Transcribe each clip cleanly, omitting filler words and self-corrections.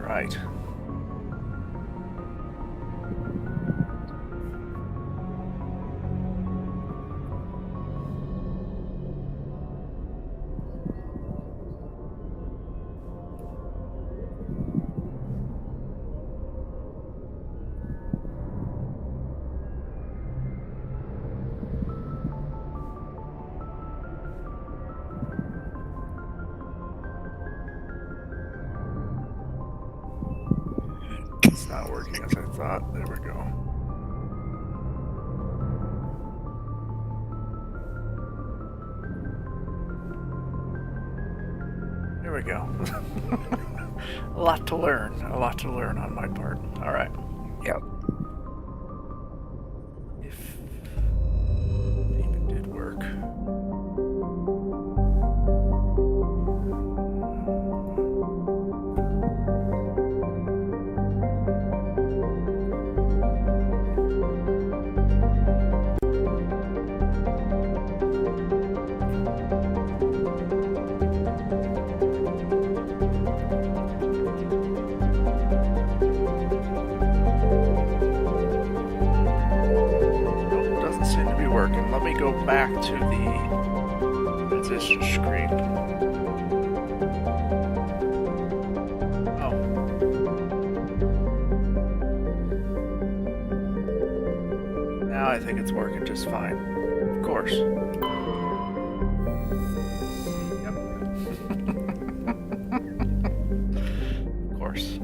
Right. It's not working as I thought. There we go. There we go. A lot to learn. A lot to learn on my part. All right. Yep. If it even did work. Working. Let me go back to the transition screen. Oh. Now I think it's working just fine. Of course. Yep. Of course.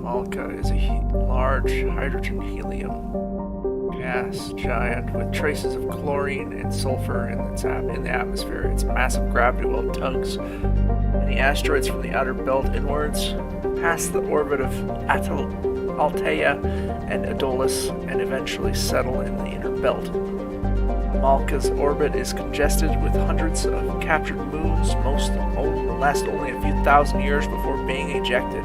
Malka is a large hydrogen-helium gas giant with traces of chlorine and sulfur in the atmosphere. Its massive gravity well tugs many asteroids from the outer belt inwards, past the orbit of Altaea and Adolis, and eventually settle in the inner belt. Malka's orbit is congested with hundreds of captured moons, most last only a few thousand years before being ejected.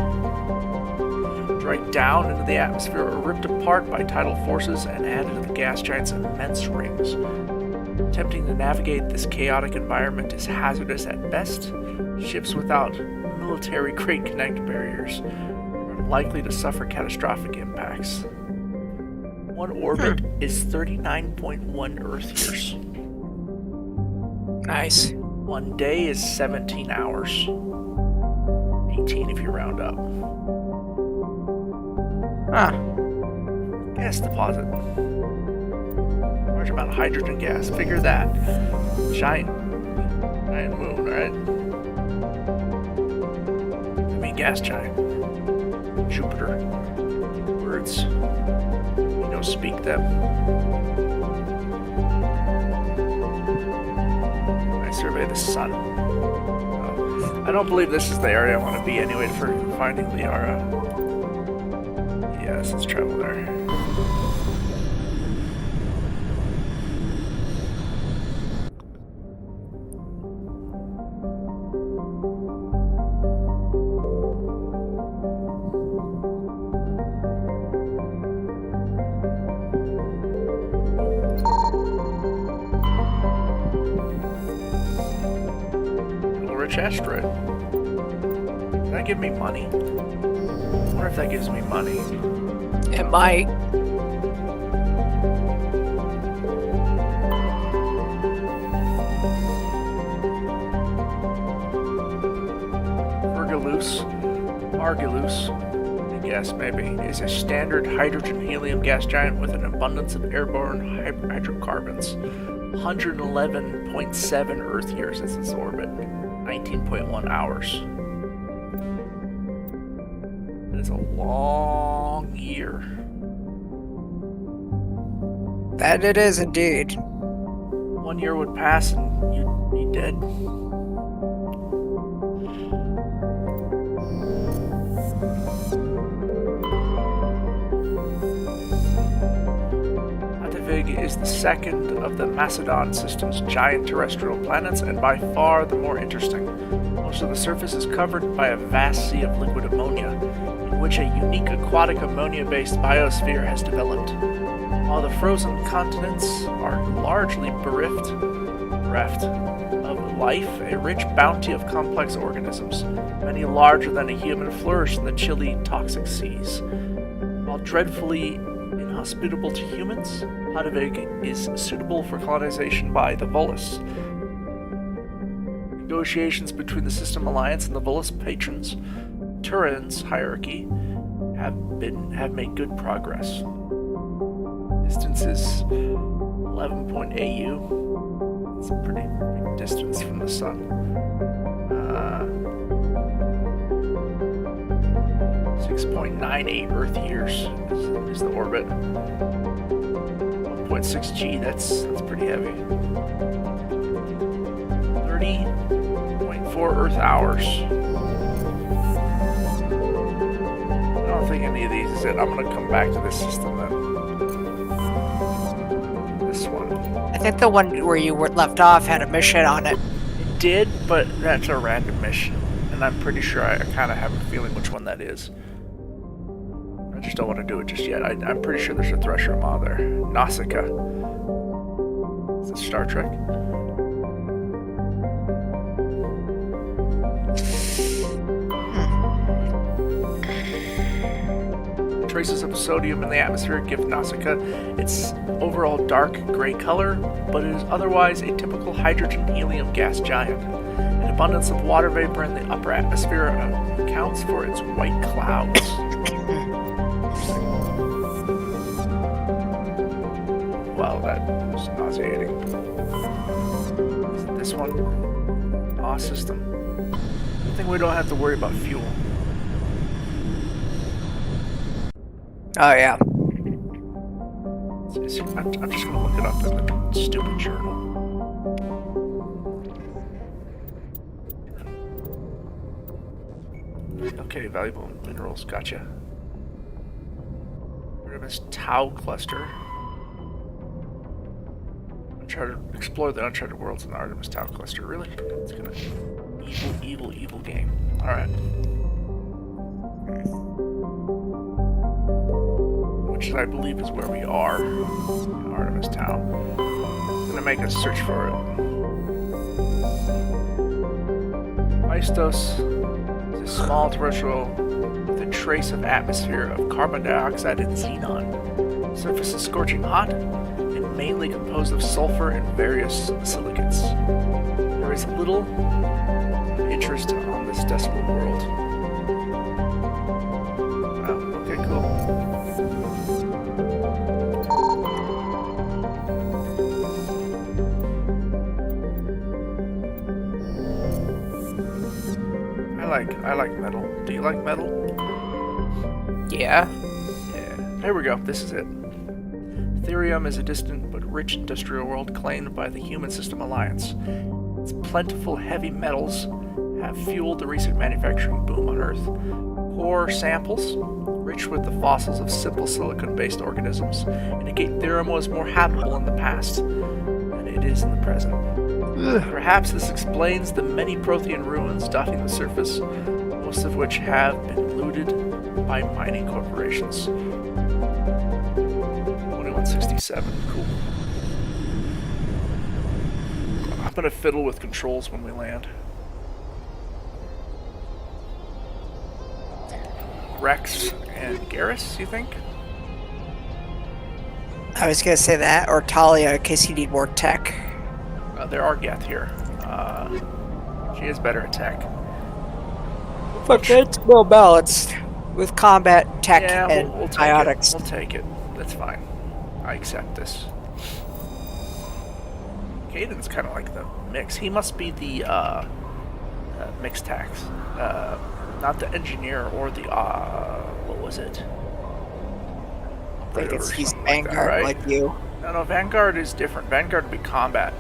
Right down into the atmosphere or ripped apart by tidal forces and added to the gas giant's immense rings. Attempting to navigate this chaotic environment is hazardous at best. Ships without military-grade connect barriers are likely to suffer catastrophic impacts. One orbit is 39.1 Earth years. Nice. One day is 17 hours. 18 if you round up. Huh. Gas deposit. Large amount of hydrogen gas. Figure that. Giant moon, right? I mean, gas giant. Jupiter. Words. You don't speak them. I survey the sun. Oh. I don't believe this is the area I want to be anyway for finding Liara. Yes, let's travel there. Rich asteroid. Does that give me money? I wonder if that gives me money. It might. Argilus, I guess maybe, is a standard hydrogen-helium gas giant with an abundance of airborne hydrocarbons. 111.7 Earth years is its orbit. 19.1 hours. That is a long year. That it is indeed. 1 year would pass and you'd be dead. Is the second of the Macedon system's giant terrestrial planets and by far the more interesting. Most of the surface is covered by a vast sea of liquid ammonia, in which a unique aquatic ammonia-based biosphere has developed. While the frozen continents are largely bereft, bereft of life, a rich bounty of complex organisms, many larger than a human, flourish in the chilly, toxic seas. While dreadfully inhospitable to humans, Hadavig is suitable for colonization by the Volus. Negotiations between the System Alliance and the Volus patrons, Turin's hierarchy, have made good progress. Distance is 11 AU. It's a pretty big distance from the sun. 6.98 Earth years is the orbit. 1.6 G. That's pretty heavy. 30.4 Earth hours. I don't think any of these is it. I'm gonna come back to this system then. This one. I think the one where you were left off had a mission on it. It did, but that's a random mission. And I'm pretty sure I kind of have a feeling which one that is. I just don't want to do it just yet. I'm pretty sure there's a Thresher Maw there. Nausicaa. Is it Star Trek? Traces of sodium in the atmosphere give Nausicaa its overall dark gray color, but it is otherwise a typical hydrogen-helium gas giant. An abundance of water vapor in the upper atmosphere accounts for its white clouds. Wow, that was nauseating. Is it this one? Aw system. I think we don't have to worry about fuel. Oh, yeah. I'm just gonna look it up in the stupid journal. Okay, valuable minerals, gotcha. Artemis Tau cluster. Uncharted, explore the uncharted worlds in the Artemis Tau cluster. Really? It's gonna evil game. All right. Which I believe is where we are. Artemis Tau. I'm gonna make a search for it. Maestos is a small terrestrial with a trace of atmosphere of carbon dioxide and xenon. The surface is scorching hot and mainly composed of sulfur and various silicates. There is little interest on this desolate world. Oh, okay, cool. I like metal. Do you like metal? Yeah. Yeah. There we go. This is it. Therium is a distant but rich industrial world claimed by the Human System Alliance. Its plentiful heavy metals have fueled the recent manufacturing boom on Earth. Core samples, rich with the fossils of simple silicon-based organisms, indicate Therium was more habitable in the past than it is in the present. Perhaps this explains the many Prothean ruins dotting the surface, most of which have been looted by mining corporations. 2167, cool. I'm gonna fiddle with controls when we land. Rex and Garrus, you think? I was gonna say that, or Talia, in case you need more tech. There are Geth here. She is better at tech. Fuck, it's well balanced with combat, tech, Yeah, and we'll take biotics. it. We'll take it. That's fine. I accept this. Caden's kind of like the mix. He must be the mixed tax. Not the engineer or the, what was it? I think it's he's Something like that, Vanguard right? like you. No, Vanguard is different. Vanguard would be combat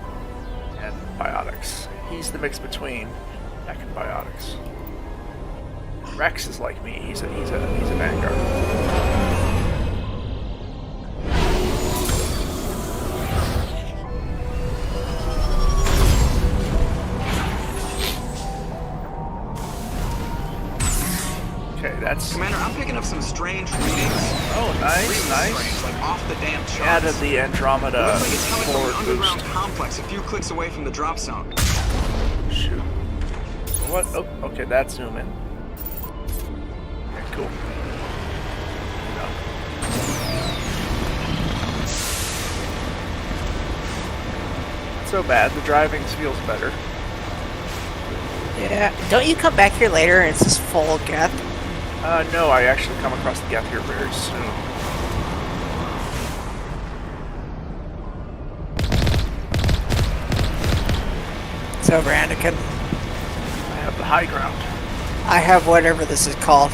and biotics. He's the mix between tech and biotics. Rex is like me. He's a Vanguard. Okay, That's... Commander, I'm picking up some strange readings. Oh, nice, Really nice. strange, like off the damn charts. Added the Andromeda Looks like it's coming from forward an underground boost. complex a few clicks away from the drop zone. Shoot. What? Oh, okay, that's zoom in. Okay, cool. No. Not so bad. The driving feels better. Yeah. Don't you come back here later and it's just full of Geth? No, I actually come across the gap here very soon. It's over, Anakin. I have the high ground. I have whatever this is called.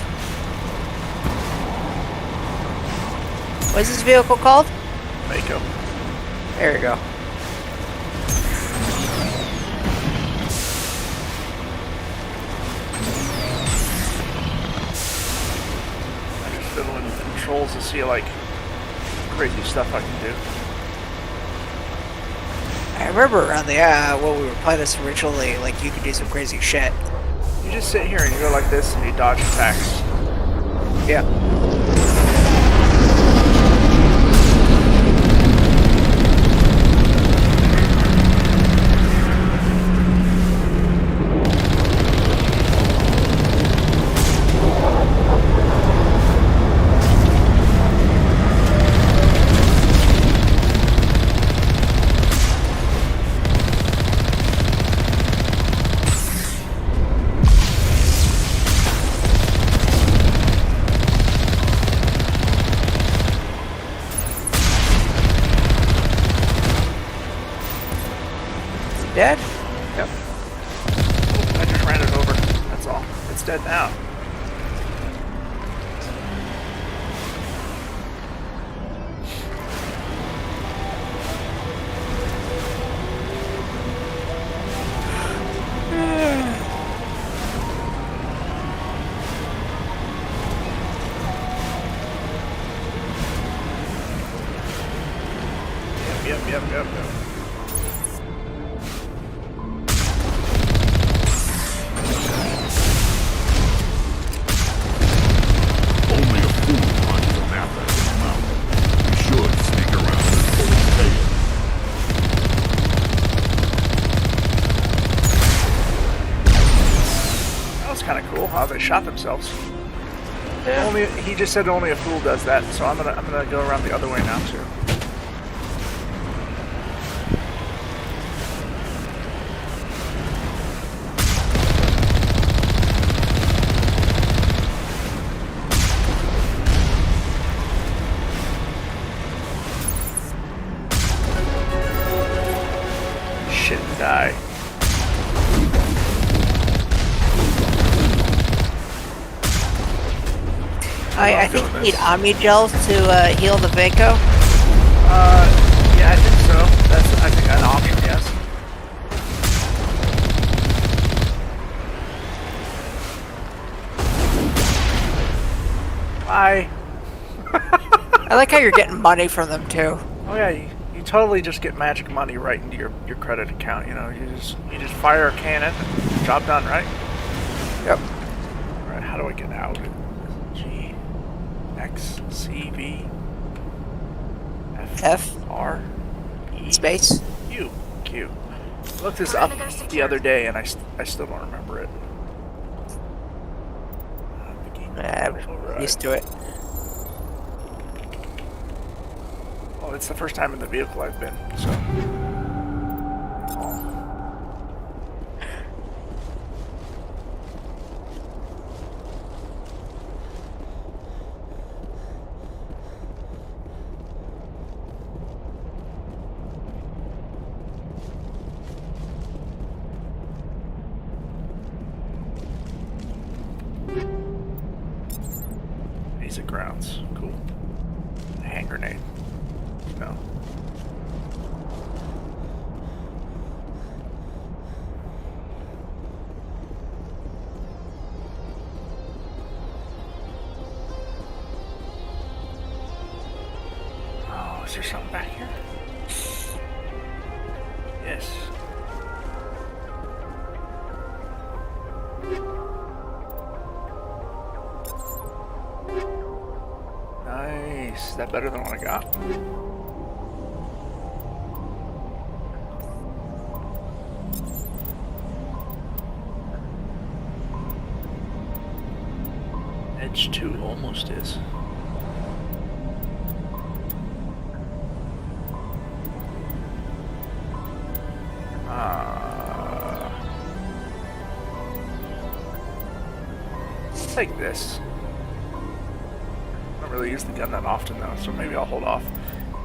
What is this vehicle called? Mako. There you go. I just fiddle in the controls to see like crazy stuff I can do. I remember around the when we were playing this originally, like you could do some crazy shit. You just sit here and you go like this and you dodge attacks. Yeah. Dead? Yep. Oh, I just ran it over. That's all. It's dead now. Yep. Only a fool finds a map at this mountain. You should sneak around and pull its tail. That was kind of cool how they shot themselves. Yeah. Only he just said only a fool does that, so I'm gonna go around the other way now too. Shit, die. I think you need Omni gels to heal the Vaco. Yeah, I think so. That's, I think, an option, yes. Bye. I like how you're getting money from them too. Oh yeah, you totally just get magic money right into your credit account, you know. You just fire a cannon, job done, right? Yep. Alright, how do I get out? G X C V F R E space. U Q. I looked this up the other day and I still don't remember it. Override. Used to it. Well, it's the first time in the vehicle I've been, so. Oh. Basic grounds. Cool. A hand grenade. No. Oh, is there something back here? Yes. Is that better than what I got? Edge 2 almost is. Take this. I don't really use the gun that often though, so maybe I'll hold off.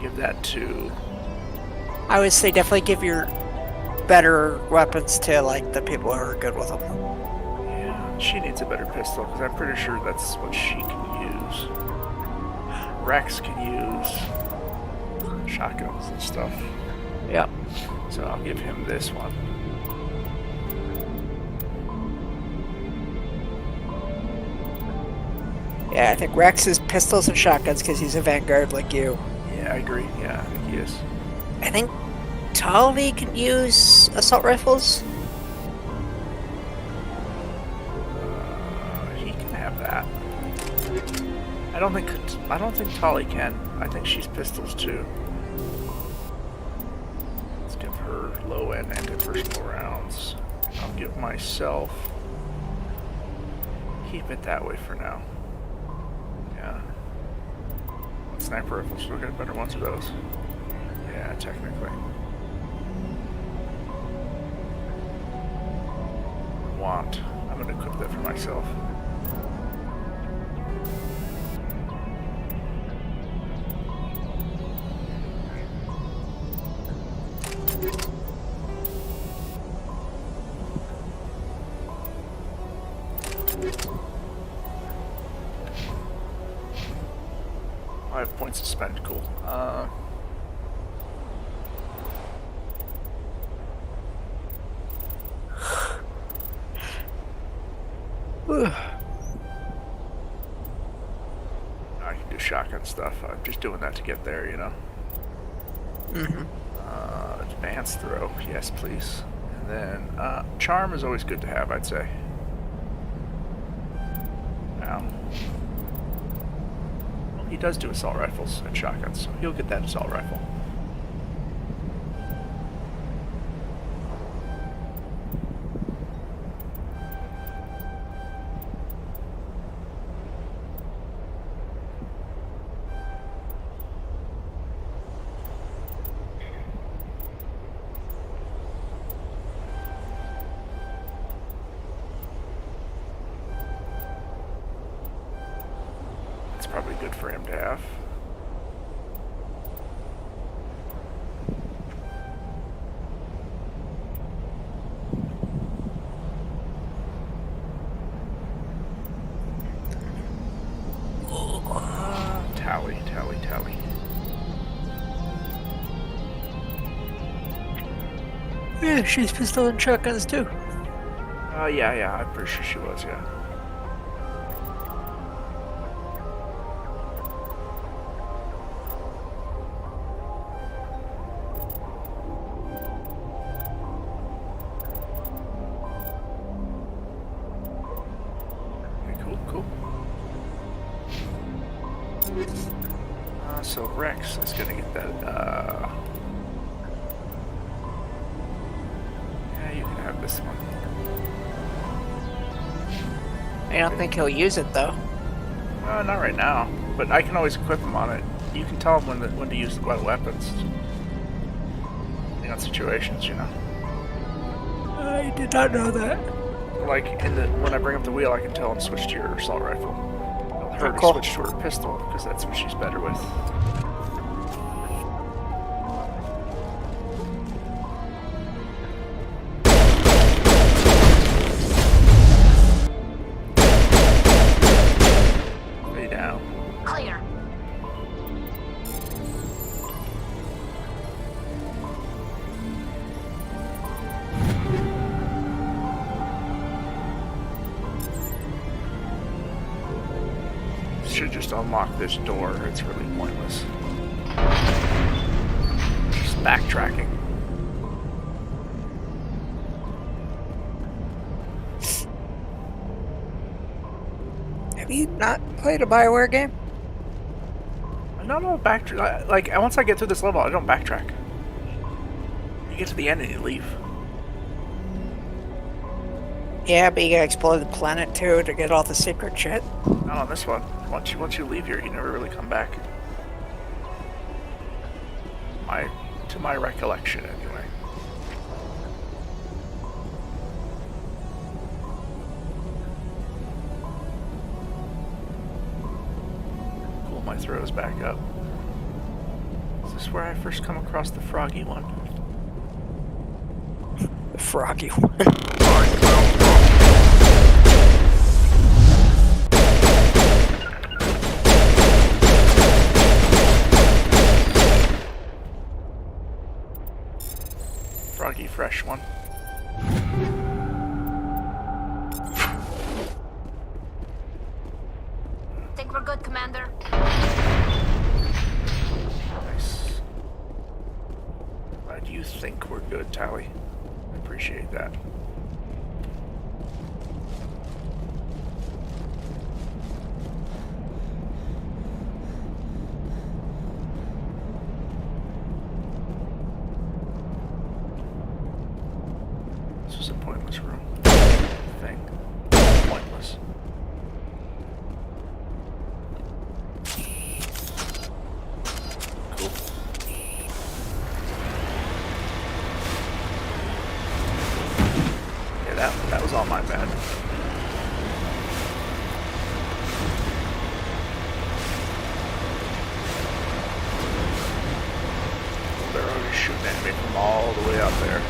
Give that to... I would say definitely give your better weapons to like the people who are good with them. Yeah, she needs a better pistol because I'm pretty sure that's what she can use. Rex can use shotguns and stuff. Yep. So I'll give him this one. Yeah, I think Rex is pistols and shotguns because he's a vanguard like you. Yeah, I agree. Yeah, I think he is. I think Tali can use assault rifles. He can have that. I don't think Tali can. I think she's pistols too. Let's give her low end anti-personal rounds. I'll give myself. Keep it that way for now. Yeah. Sniper rifles still get better ones of those. Yeah, technically. I'm gonna equip that for myself. I have points to spend, cool. I can do shotgun stuff. I'm just doing that to get there, you know. Advanced throw, yes, please. And then charm is always good to have, I'd say. Now, well, he does do assault rifles and shotguns, so he'll get that assault rifle. Probably good for him to have. Tally. Yeah, she's pistol and shotguns too. Yeah, I'm pretty sure she was, yeah. Cool. So Rex is gonna get that, yeah, you can have this one. I don't think he'll use it though. Not right now, but I can always equip him on it. You can tell him when to use the weapons. Depending on situations, you know. I did not know that. Like when I bring up the wheel, I can tell him switch to your assault rifle. I'll her to cool. switch to her pistol because that's what she's better with. Lay down. Clear. Should just unlock this door. It's really pointless. Just backtracking. Have you not played a Bioware game? I No, backtrack. Like, once I get through this level, I don't backtrack. You get to the end and you leave. Yeah, but you gotta explore the planet too to get all the secret shit. Not on this one. Once you leave here, you never really come back. To my recollection, anyway. Pull my throws back up. Is this where I first come across the froggy one? The froggy one. Froggy fresh one. Think we're good, Commander? Nice. Glad you think we're good, Tally. I appreciate that. This was a pointless room. Thing. Pointless. Cool. Yeah, that was all my bad. They're already shooting at me from all the way out there.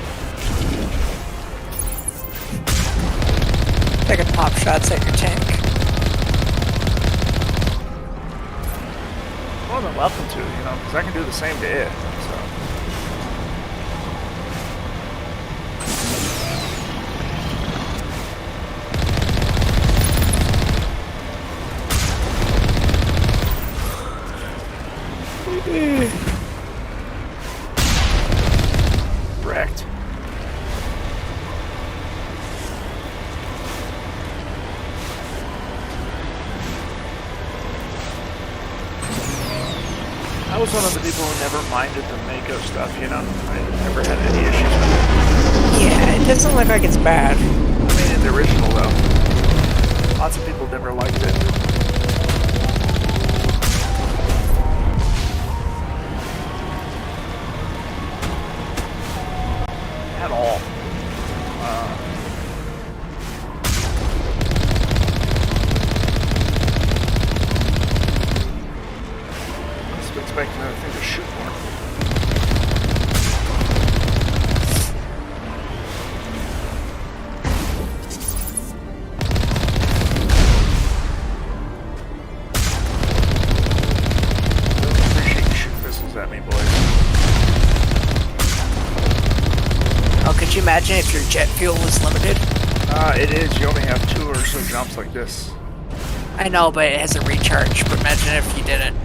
Taking pop shots at your tank. More than welcome to, because I can do the same to it. So. Wrecked. I was one of the people who never minded the Mako stuff, I never had any issues with it. Yeah, it doesn't look like it's bad. I mean, in the original, though. Lots of people never liked it. At all. Expecting that thing to shoot more. Really appreciate you shooting missiles at me, boys. Oh, could you imagine if your jet fuel was limited? It is. You only have 2 or so jumps like this. I know, but it has a recharge. But imagine if you didn't.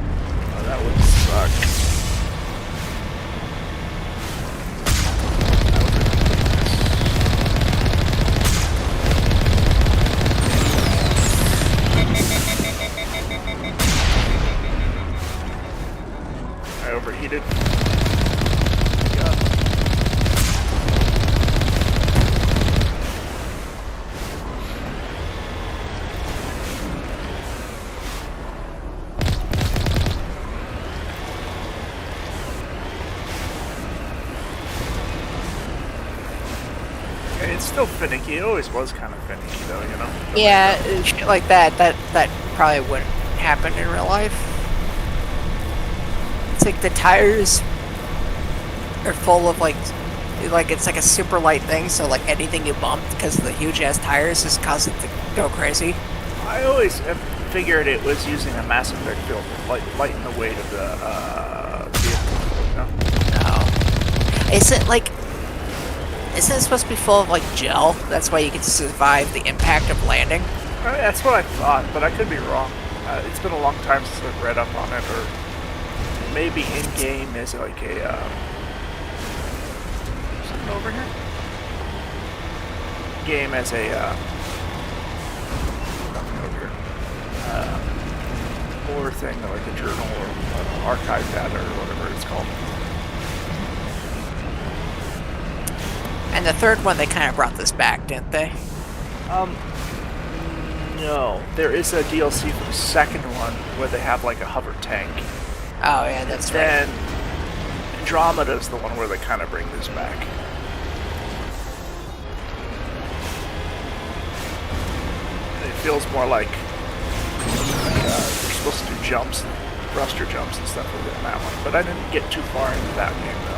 Oh, that would suck. I overheated. Yeah. It's still finicky. It always was kind of finicky, though, Yeah, shit like that probably wouldn't happen in real life. It's like the tires are full of like it's like a super light thing, so like anything you bump because of the huge ass tires just cause it to go crazy. I always figured it was using a Mass Effect filter, lighten the weight of the vehicle. No. Isn't it supposed to be full of like gel? That's why you can survive the impact of landing? That's what I thought, but I could be wrong. It's been a long time since I've read up on it, or maybe in-game is like a... something over here? Game as a... nothing over here. Or thing, like a journal or... archive data or whatever it's called. And the third one, they kind of brought this back, didn't they? No. There is a DLC for the second one where they have like a hover tank. Oh, yeah, that's right. Then Andromeda is the one where they kind of bring this back. And it feels more like you're supposed to do jumps, thruster jumps and stuff within that one. But I didn't get too far into that game though.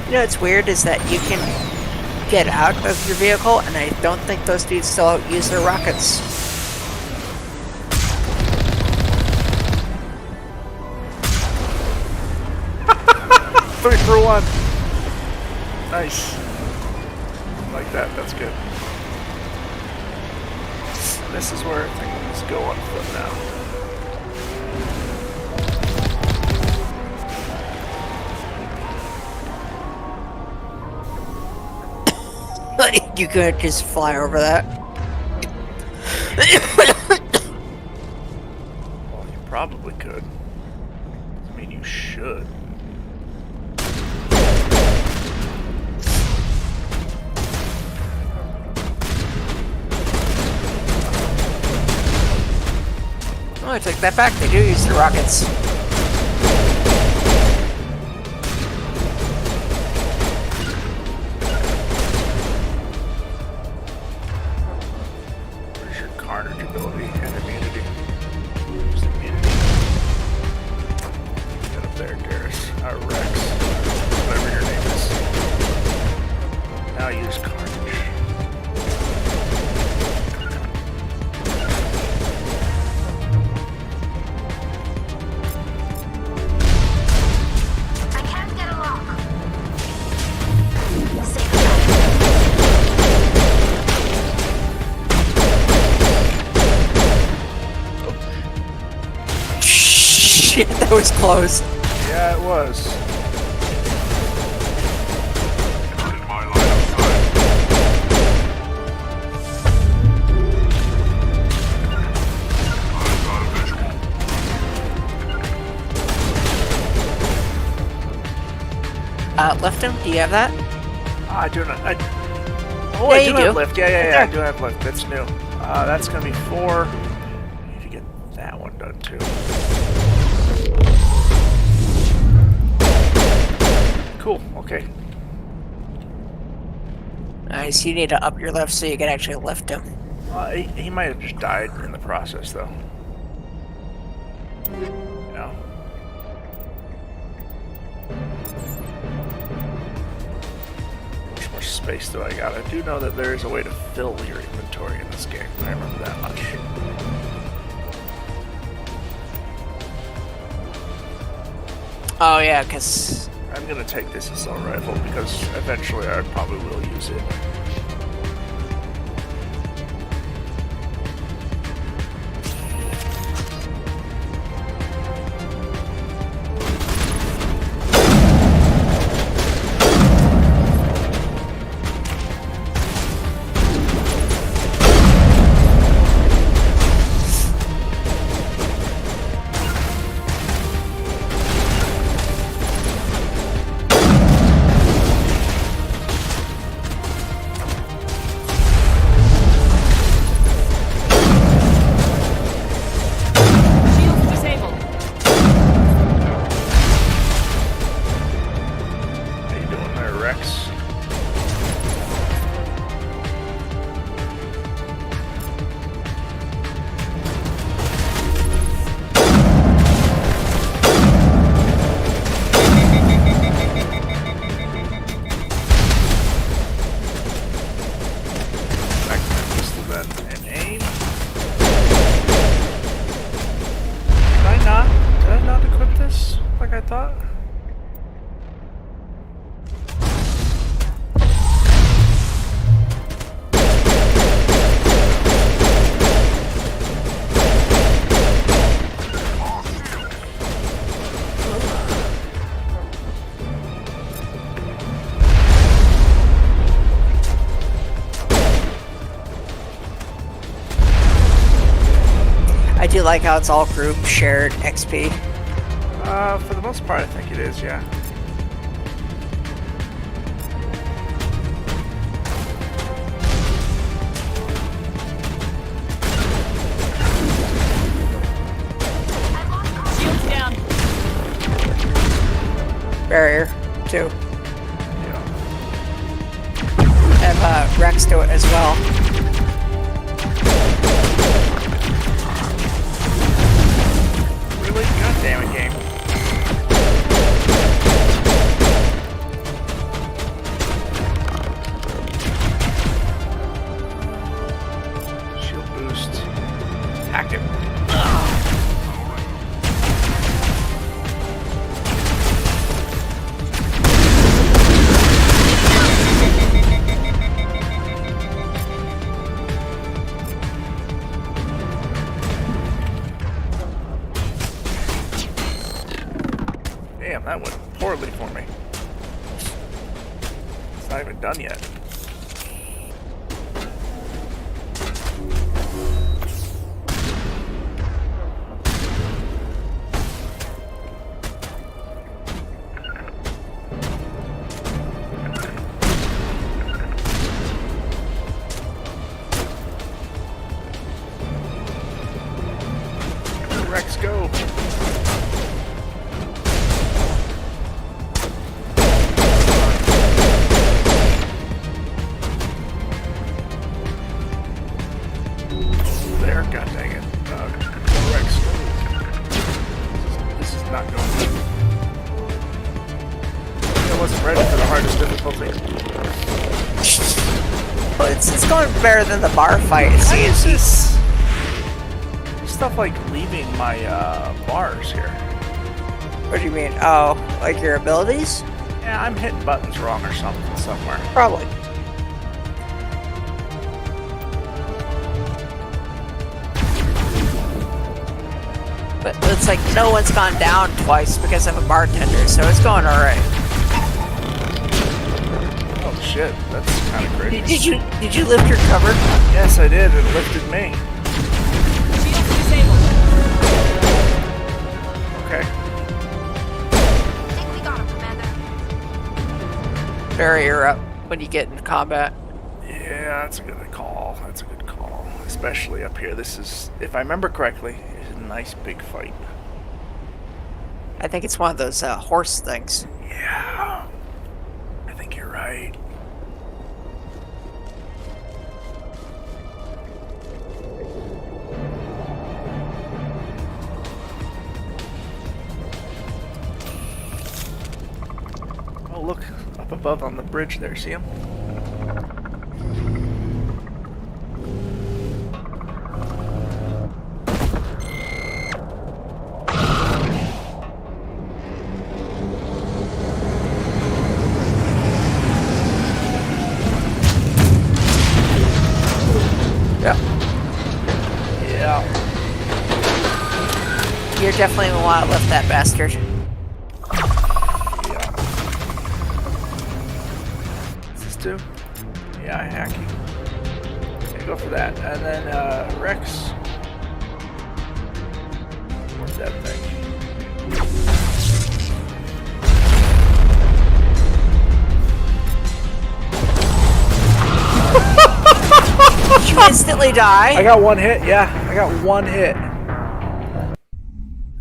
You know what's weird is that you can get out of your vehicle, and I don't think those dudes still use their rockets. 3 for 1. Nice. Like that. That's good. And this is where things go on foot now. You could just fly over that. Well, you probably could. I mean, you should. Oh, I take that back. They do use the rockets. Where's your carnage ability and immunity? Where's the immunity? Get up there, Garrus. Rex. Whatever your name is. Now use carnage. I can't get a lock. Shit, that was close. Yeah, it was. Not in my line of sight. I've got a visual. Left him? Do you have that? I do not. Oh, Yeah, I you do do. have lift. Yeah, Right I there. do have lift. That's new. That's gonna be 4. Need to get that one done too. Cool. Okay. Nice, you need to up your lift so you can actually lift him. He might have just died in the process, though. You know. How much more space do I got? I do know that there is a way to fill your inventory in this game. I remember that much. Oh yeah, because I'm gonna take this assault rifle because eventually I probably will use it. Shield disabled. How you doing there, Rex? Back to my pistol then and aim. Did I not? Did I not equip this like I thought? Do you like how it's all group shared XP? For the most part, I think it is, yeah. Shields down. Barrier, too. Yeah. Have Rex do it as well. Really? God damn it, game. Shield boost. Hack it. Damn, that went poorly for me. It's not even done yet. Rex, go. There, god dang it. Rex. This is not going good. I wasn't ready for the hardest difficulty. Well, it's going better than the bar fight. It Why is seems. this stuff like leaving my bars here? What do you mean? Oh, like your abilities? Yeah, I'm hitting buttons wrong or something somewhere. Probably. But it's like no one's gone down twice because of a bartender, so it's going alright. Oh shit, that's kind of crazy. Did you lift your cover? Yes, I did. It lifted me. Shields disabled. Okay. I think we got him, Commander. Barrier up when you get into combat. Yeah, that's a good call. That's a good call. Especially up here. This is, if I remember correctly, it's a nice big fight. I think it's one of those horse things. Yeah. I think you're right. Oh, look. Up above on the bridge there. See him? Yeah. Yeah. You're definitely gonna want to lift that bastard. Yeah. What's this do? Yeah, hacking. Okay, go for that. And then, Rex. What's that thing? Did you instantly die? I got one hit, yeah. I got one hit.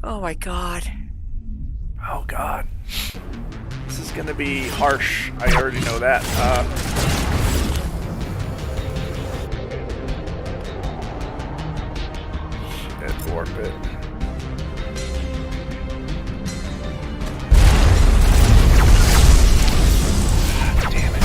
Oh my god. Oh god. This is gonna be harsh. I already know that. Shit, warp it. Damn it.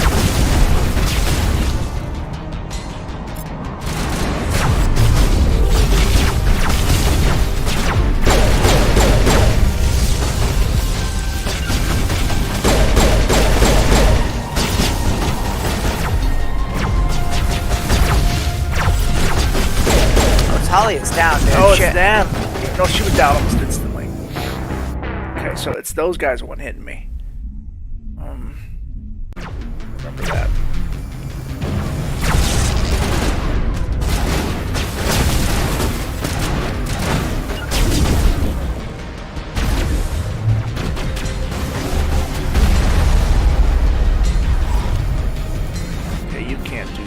Talia's down, dude. Oh, it's Shit. them. No, she was down almost instantly. Okay, so it's those guys one hitting me. Remember that.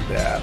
that.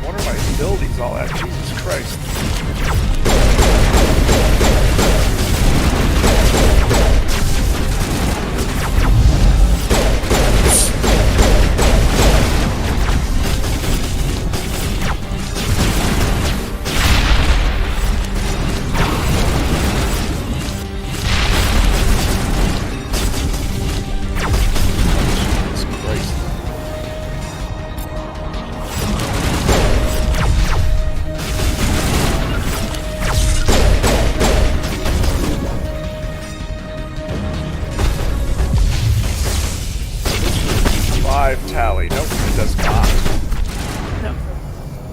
What are my abilities all at? Jesus Christ. Jesus Christ. Five tally. Nope, it does not.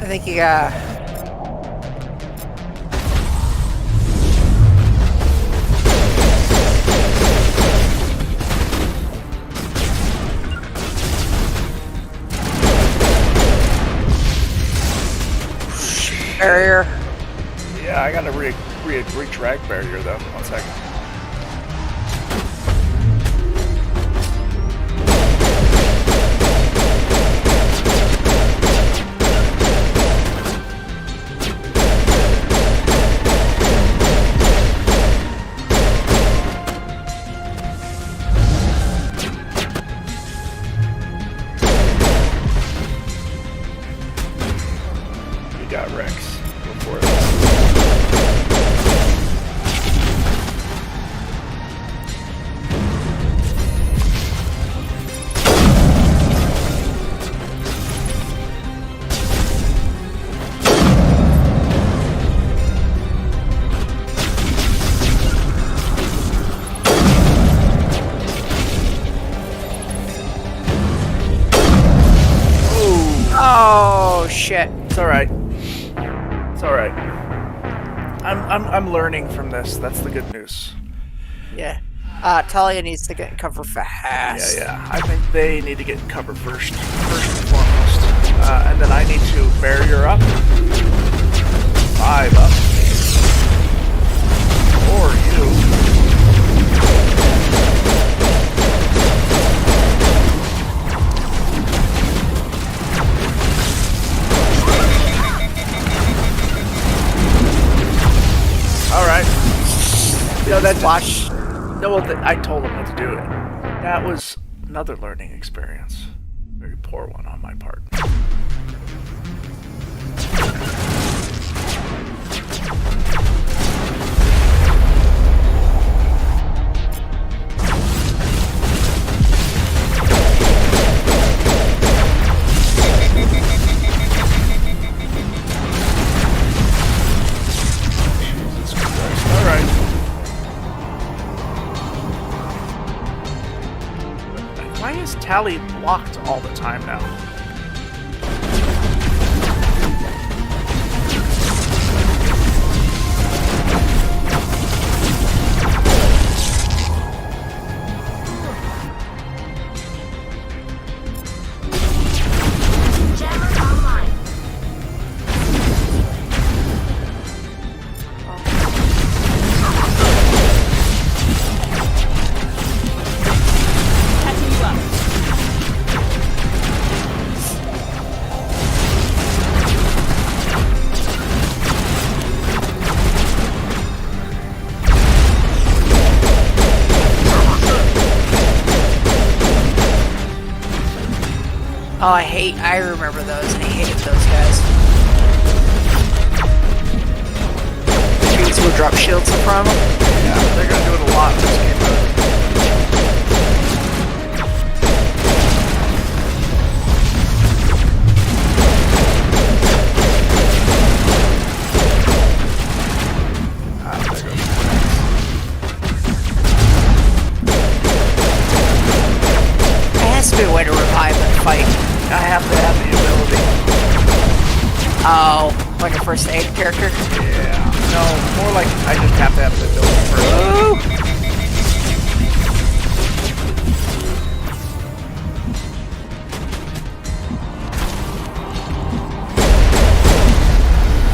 I think you got. Barrier. Yeah, I gotta retract barrier though. 1 second. You got Rex. Go for it. Oh shit. It's all right. It's all right. I'm learning from this. That's the good news. Yeah. Talia needs to get in cover fast. Yeah. I think they need to get in cover first and foremost, and then I need to barrier up, 5 up, or you. All right. No, that's Watch. no. Well, I told him what to do. That was another learning experience. Very poor one on my part. Jesus Christ. All right. Why is Tally blocked all the time now? Jammer online. Catching you up. Oh, I remember those. I hated those guys. Trees will drop shields in front of them. Yeah, they're gonna do it a lot in this game. There goes. There has to be a way to revive and fight I have to have the ability. Oh, like a first aid character? Yeah. No, more like I just have to have the ability for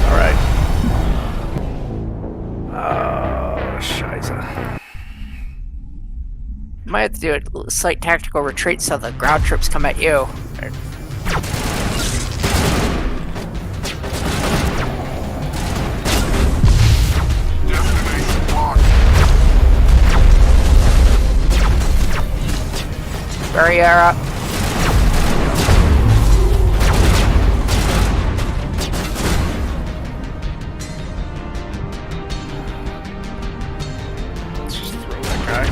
Alright. Oh, Shiza. Might have to do a slight tactical retreat so the ground troops come at you. Destination locked. Liara. Let's just throw that guy.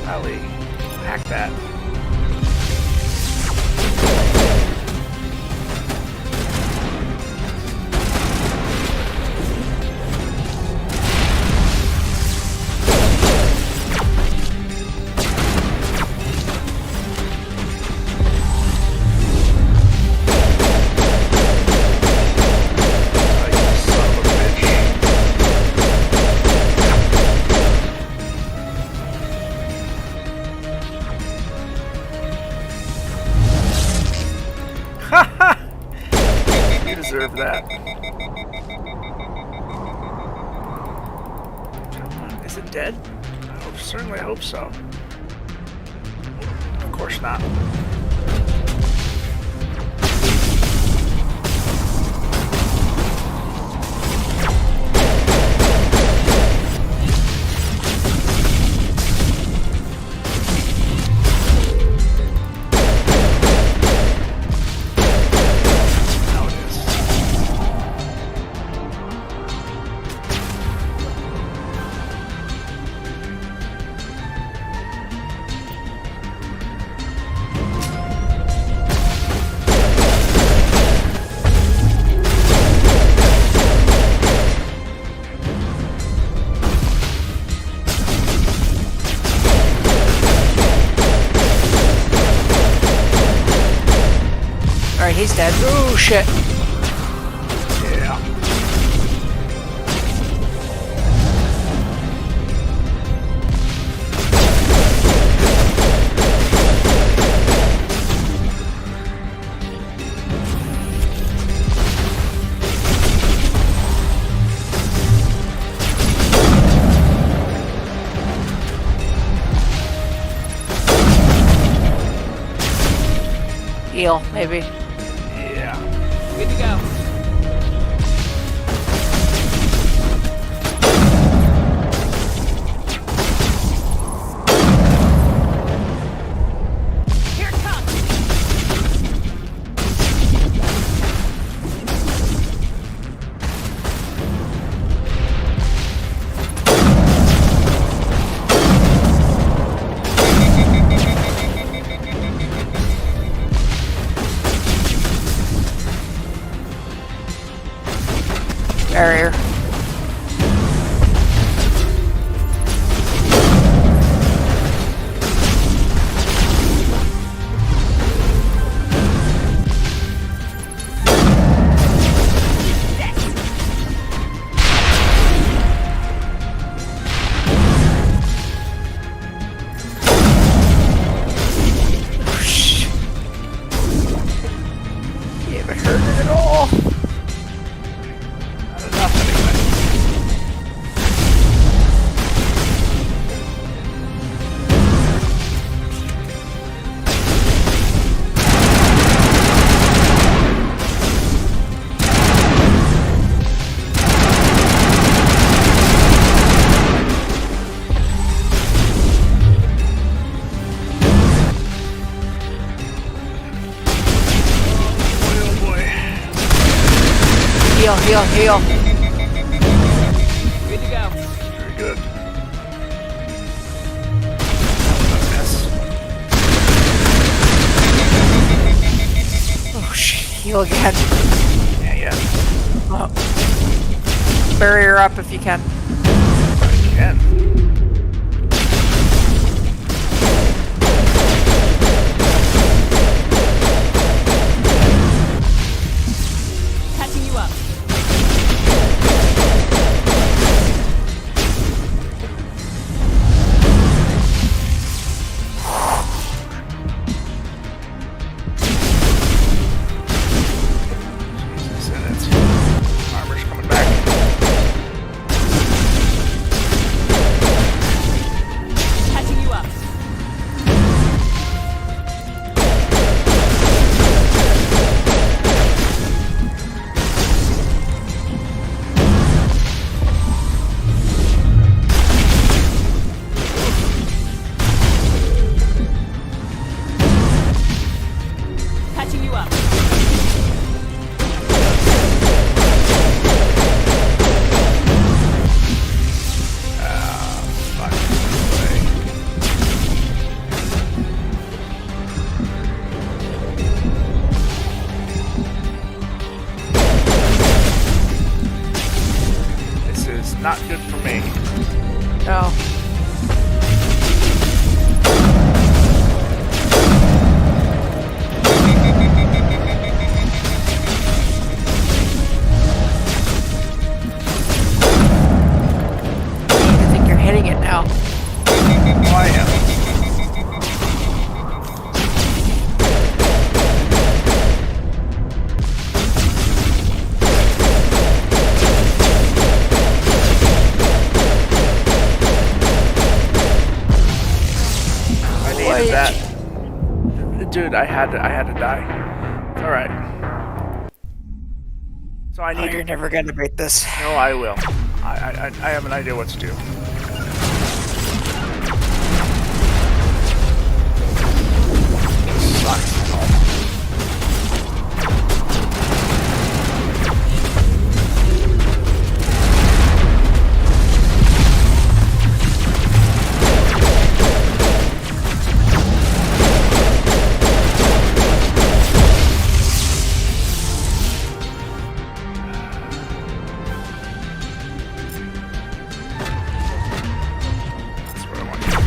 Ali, hack that. Oh, you son of a bitch. You deserve that. Come on, is it dead? Certainly hope so. Of course not. Now it is. Alright, he's dead. Oh, shit. Yeah. Heal, maybe. Yeah. Good to go. Here it comes. Barrier. You haven't heard it at all. Not enough anyway. Boy, oh boy. Heal, heal, heal. Good to go. Very good. Yes. Oh, shit. Heal again. Yeah. Oh. Barrier up if you can. Again. Catching you up. Jesus, and it's armor's coming back. Catching you up. Catching you up. Fuck. Away. This is not good for me. No. I think you're hitting it now. Oh, I am. I needed Wait. that. Dude, I had to die. It's alright. So I Oh, need you're never gonna beat this. No, I will. I have an idea what to do. Sucks. That's what I want you to do.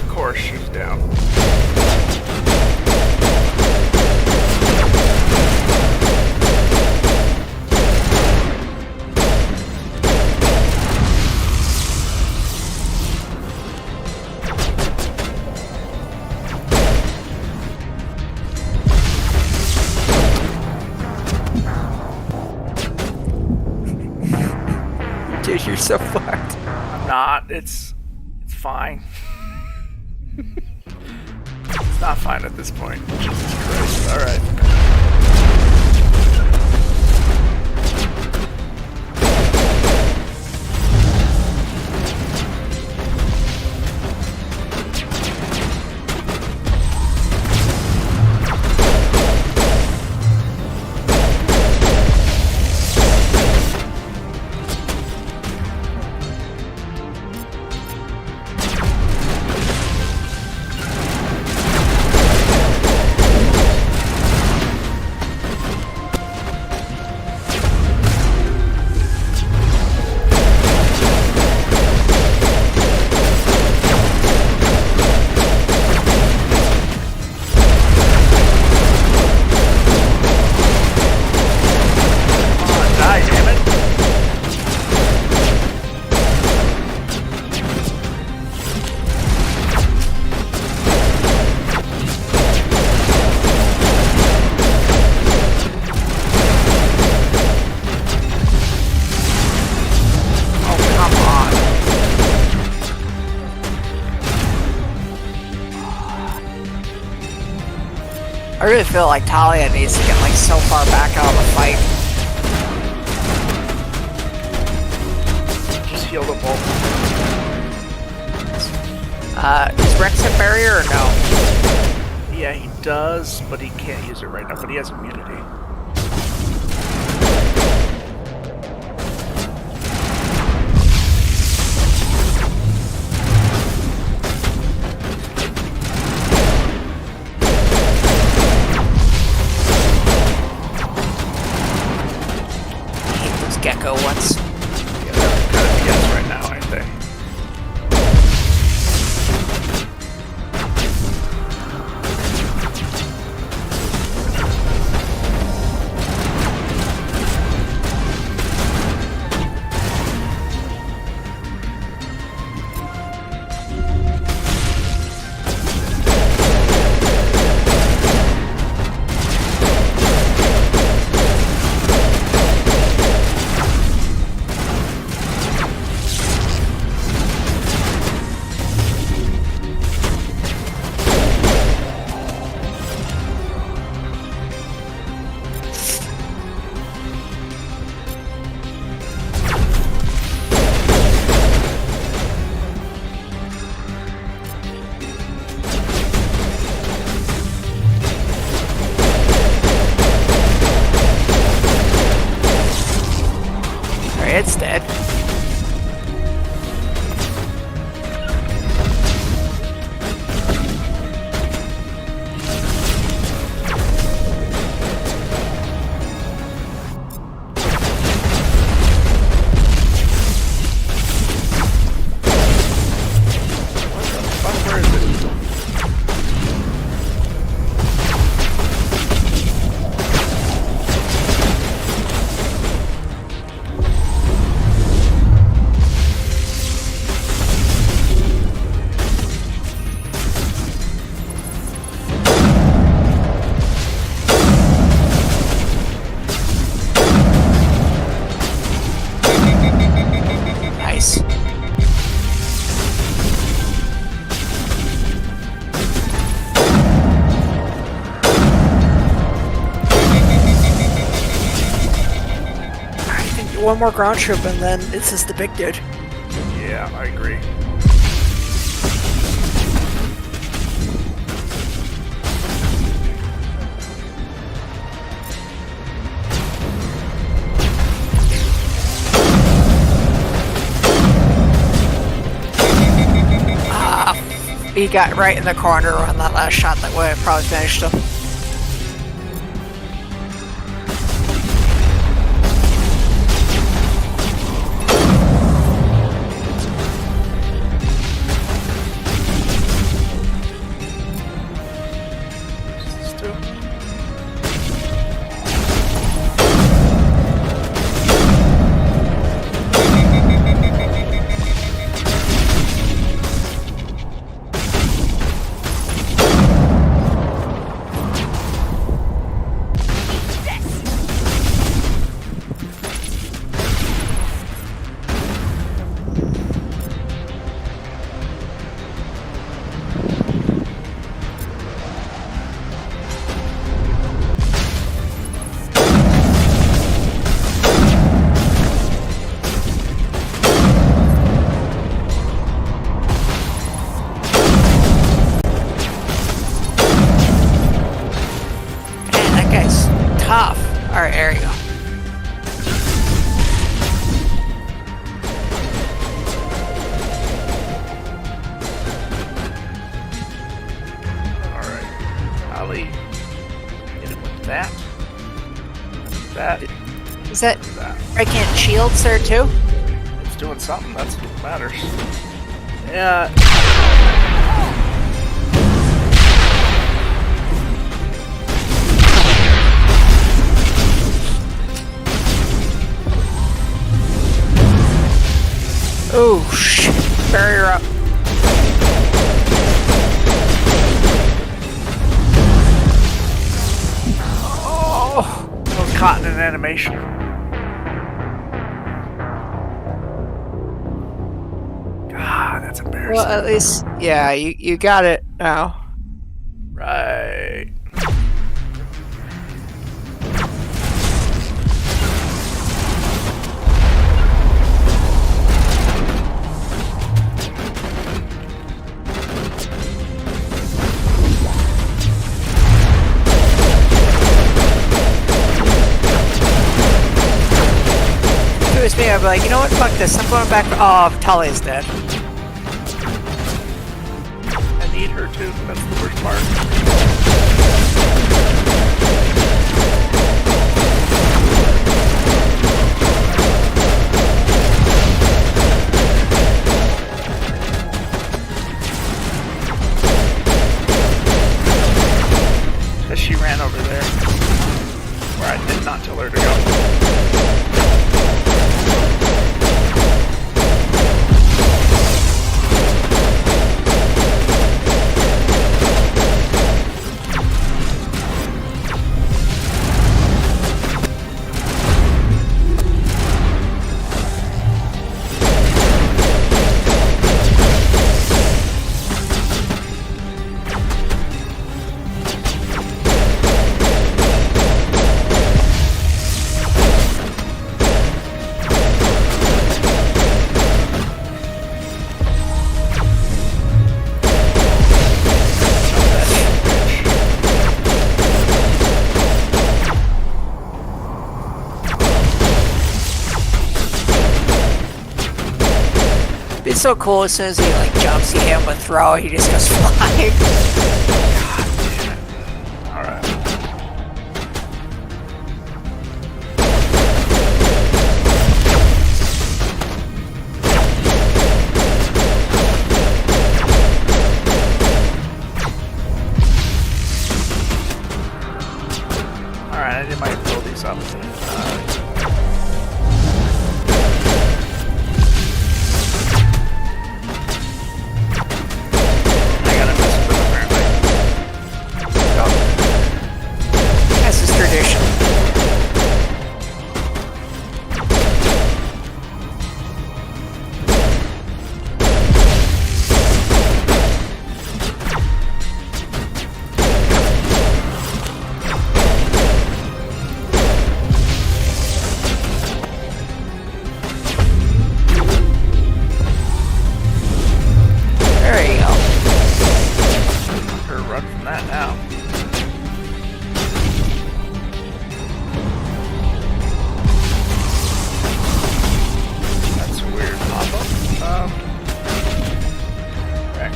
Of course, she's down. Dude, you're so fucked. I'm not. It's fine. It's not fine at this point. Jesus Christ. Alright. I really feel like Talia needs to get like so far back out of the fight. Just heal them both. Does Rex have barrier or no? Yeah, he does, but he can't use it right now, but he has immunity. I hate those gecko ones. Yeah, they're kind of BS right now, aren't they? Alright, it's dead. Fuck, where is it? Nice. I think one more ground troop and then this is the big dude. Yeah, I agree. He got right in the corner on that last shot that would have probably finished him. Let's do it. Man, that guy's tough. Alright, there you go. Alright. Ali. Hit him with that. That. Is that That. breaking shields there too? It's doing something. That's what matters. Yeah. Oh, shit. Barrier up. Oh, I was caught in an animation. God, that's embarrassing. Well, at least, yeah, you got it now. Right. be like, you know what? Fuck this. I'm going back. Oh, Talia's dead. I need her too. That's the worst part. Because she ran over there, where I did not tell her to go. It's so cool as soon as he like jumps, you hit him with throw, he just goes flying. Alright. Alright, I did my abilities up. I got a miss with it, apparently. That's his tradition. There you go. Her run from that now. That's a weird pop-up. Rex.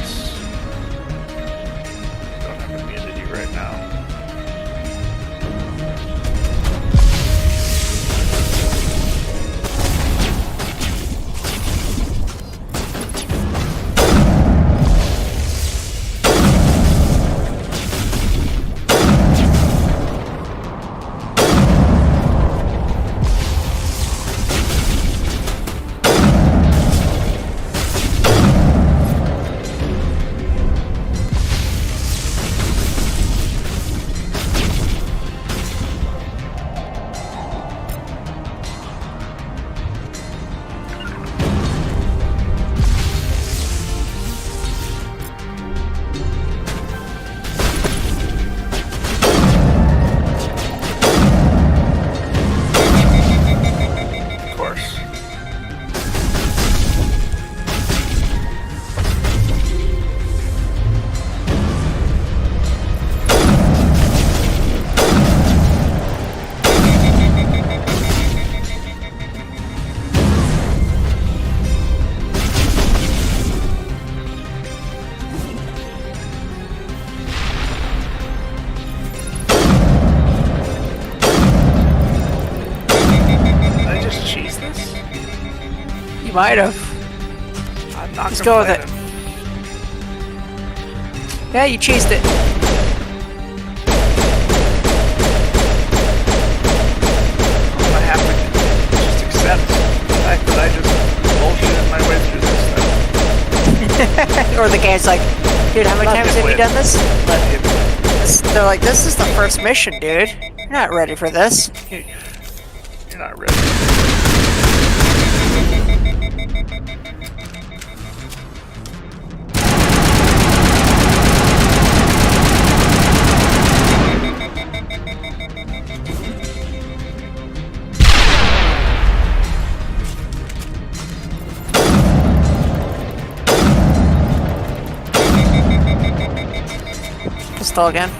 Don't have immunity right now. Of course. Did I just cheese this? You might have. I'm not Let's gonna go with play it. Yeah, you cheesed it. I'm gonna have to just accept the fact that I just bullshitted my way through this stuff. Or the game's like, dude, how many Let times him have you win. done this? Let him win. They're like, this is the first mission, dude. You're not ready for this. You're not ready. Pistol again.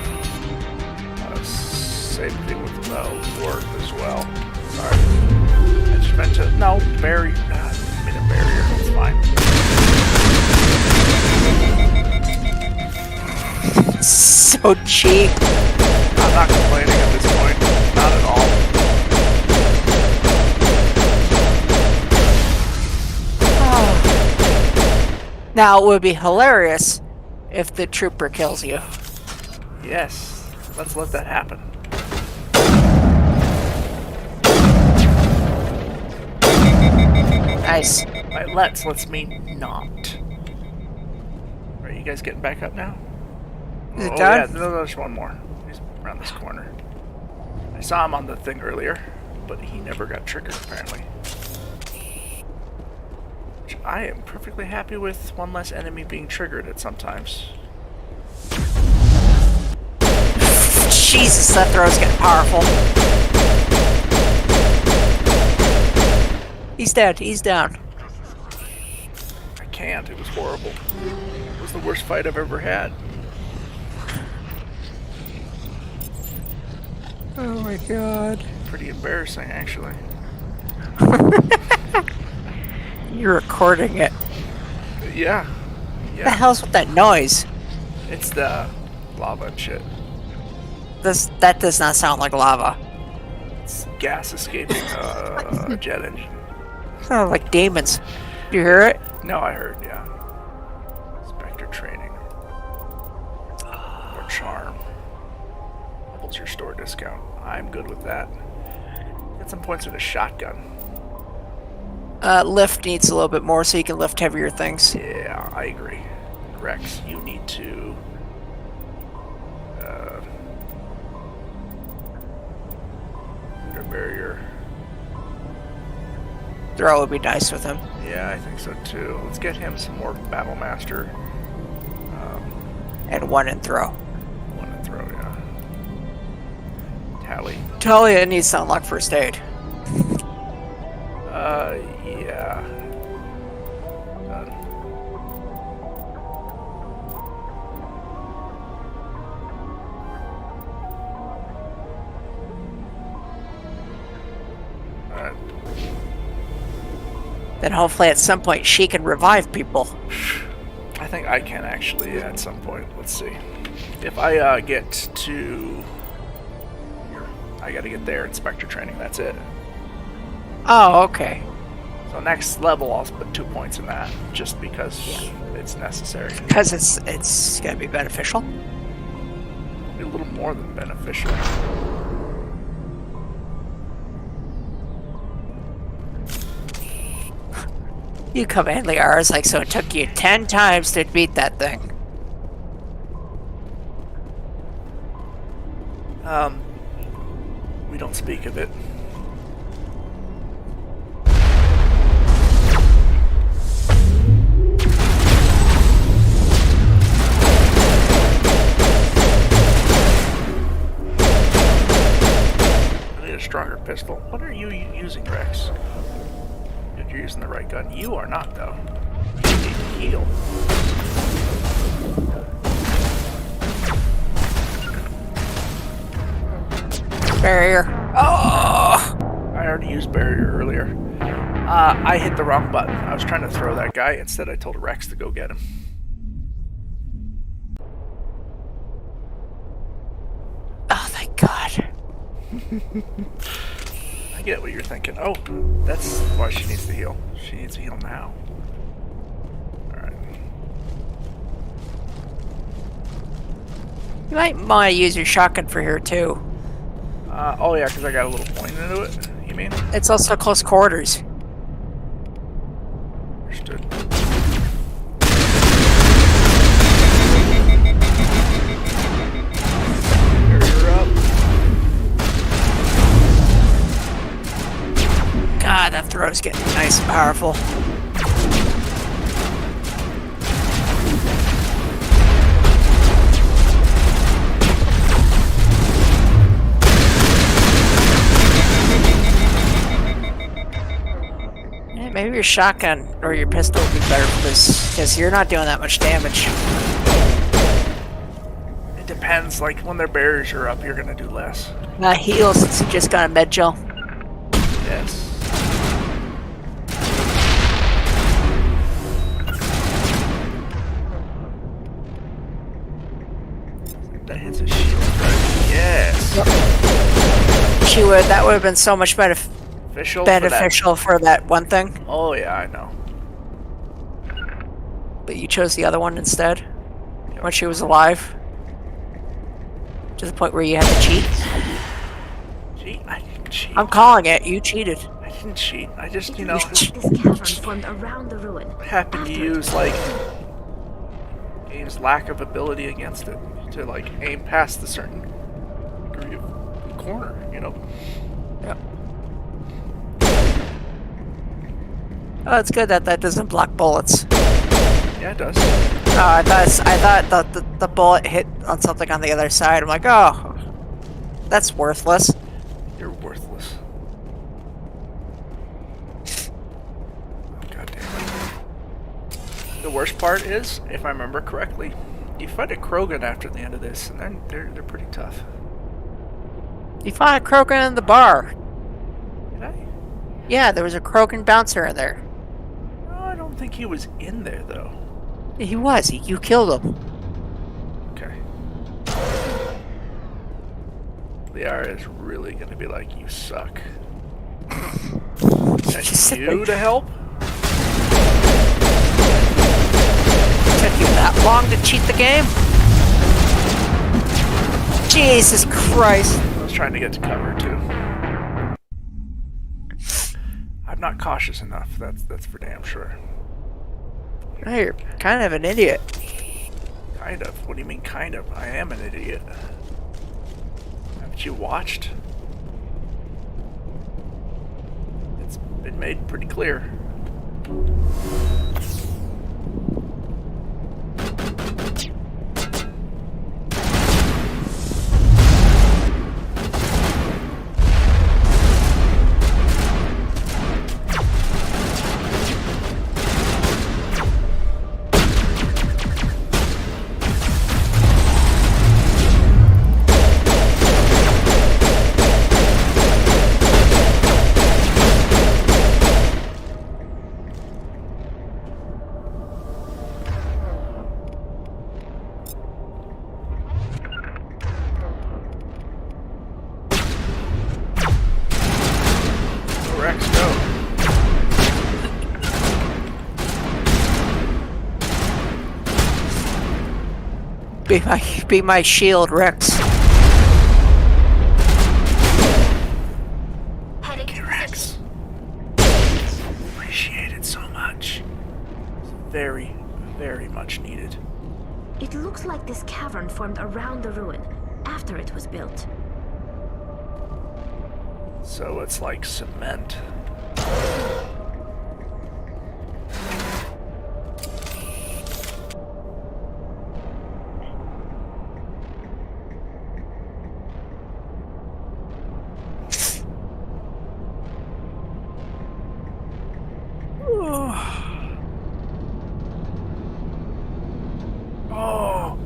Same thing with the warp as well. Sorry. I just prevent it. No, barrier. I mean a barrier. It's fine. So cheap. I'm not complaining at this point. Not at all. Now, it would be hilarious if the trooper kills you. Yes. Let's let that happen. Nice. By let's mean not. Are you guys getting back up now? Is it Oh done? yeah, there's one more. He's around this corner. I saw him on the thing earlier, but he never got triggered apparently. Which I am perfectly happy with one less enemy being triggered at sometimes. Jesus, that throw's getting powerful. He's dead. He's down. I can't, it was horrible. It was the worst fight I've ever had. Oh my god. Pretty embarrassing actually. You're recording it. Yeah. What the Yeah. hell's with that noise? It's the lava and shit. That does not sound like lava. It's gas escaping a jet engine. Sounds like demons. Do you hear it? No, I heard, yeah. Spectre training. Or charm. Doubles your store discount. I'm good with that. Get some points with a shotgun. Lift needs a little bit more so you can lift heavier things. Yeah, I agree. Rex, you need to... your barrier. Throw would be nice with him. Yeah, I think so too. Let's get him some more Battle Master. And one in throw. One and throw, yeah. Tally. Talia needs to unlock first aid. Yeah. Done. Alright. Then hopefully at some point she can revive people. I think I can actually at some point. Let's see. If I get to... I gotta get there, Inspector Training, that's it. Oh, okay. So next level I'll put 2 points in that, just because it's necessary. Because it's gonna be beneficial. A little more than beneficial. You come in, Liara. It's like, so it took you 10 times to beat that thing. We don't speak of it. I need a stronger pistol. What are you using, Rex? If you're using the right gun. You are not, though. You need to heal. Barrier. Oh! I already used barrier earlier. I hit the wrong button. I was trying to throw that guy. Instead, I told Rex to go get him. Oh, thank God. I get what you're thinking. Oh, that's why she needs to heal. She needs to heal now. Alright. You might want to use your shotgun for here, too. Oh yeah, because I got a little point into it, you mean? It's also close quarters. Understood. Barrier up. God, that throw's getting nice and powerful. Yeah, maybe your shotgun or your pistol would be better for this, because you're not doing that much damage. It depends, like when their barriers are up, you're gonna do less. Heal since you just got a med gel. Yes. That hits his shield, right? Yes. That would have been so much Beneficial. beneficial for that one thing, Oh yeah, I know. but you chose the other one instead when she was alive. To the point where you had to cheat. Cheat? I didn't cheat. I'm calling it. You cheated. I didn't cheat. I just, It you know, looks like this cavern formed around the ruin. happened to after it use was like built. game's lack of ability against it to like aim past the certain degree of corner, you know. Yeah. Oh, it's good that that doesn't block bullets. Yeah, it does. I thought the bullet hit on something on the other side. I'm like, oh, that's worthless. You're worthless. Oh, God damn it. The worst part is, if I remember correctly, you fight a Krogan after the end of this, and they're pretty tough. You fought a Krogan in the bar. Did I? Yeah, there was a Krogan bouncer in there. No, I don't think he was in there though. He was. You killed him. Okay. Liara is really gonna be like, you suck. And you to help? Took you that long to cheat the game? Jesus Christ. I was trying to get to cover too. I'm not cautious enough. That's for damn sure. Oh, you're kind of an idiot. Kind of. What do you mean kind of? I am an idiot. Haven't you watched? It's been made pretty clear. Rex, go. Be my shield, Rex. Heading to Rex. Appreciate it so much. It's very, very much needed. It looks like this cavern formed around the ruin after it was built. So it's like cement. Oh,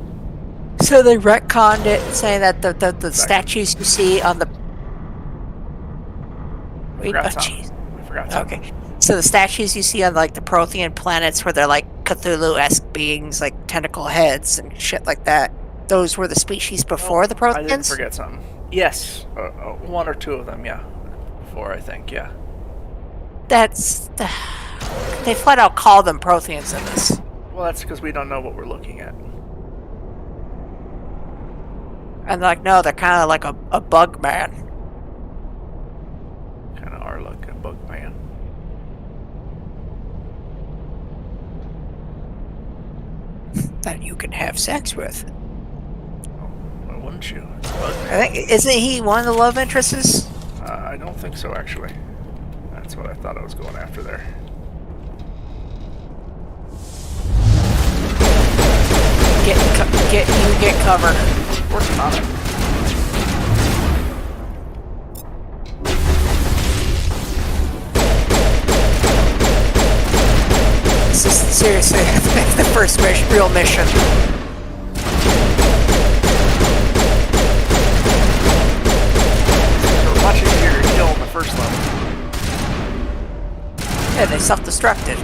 So they retconned it, saying that the statues you see on the... I Wait, forgot oh, something. jeez. I forgot something. Okay. So the statues you see on like the Prothean planets where they're like Cthulhu-esque beings, like tentacle heads and shit like that, those were the species before the I didn't Protheans? forget something. Yes, one or two of them, yeah. Before, I think, yeah. They flat out call them Protheans in this. Well, that's because we don't know what we're looking at. And like, no, they're kind of like a bug man. Kind of are like a bug man. That you can have sex with. Why wouldn't you? It's a bug man. I think, isn't he one of the love interests? I don't think so, actually. That's what I thought I was going after there. Get cover. Working on it. This is seriously the first real mission. So much easier to kill in the first level. Yeah, they self-destructed.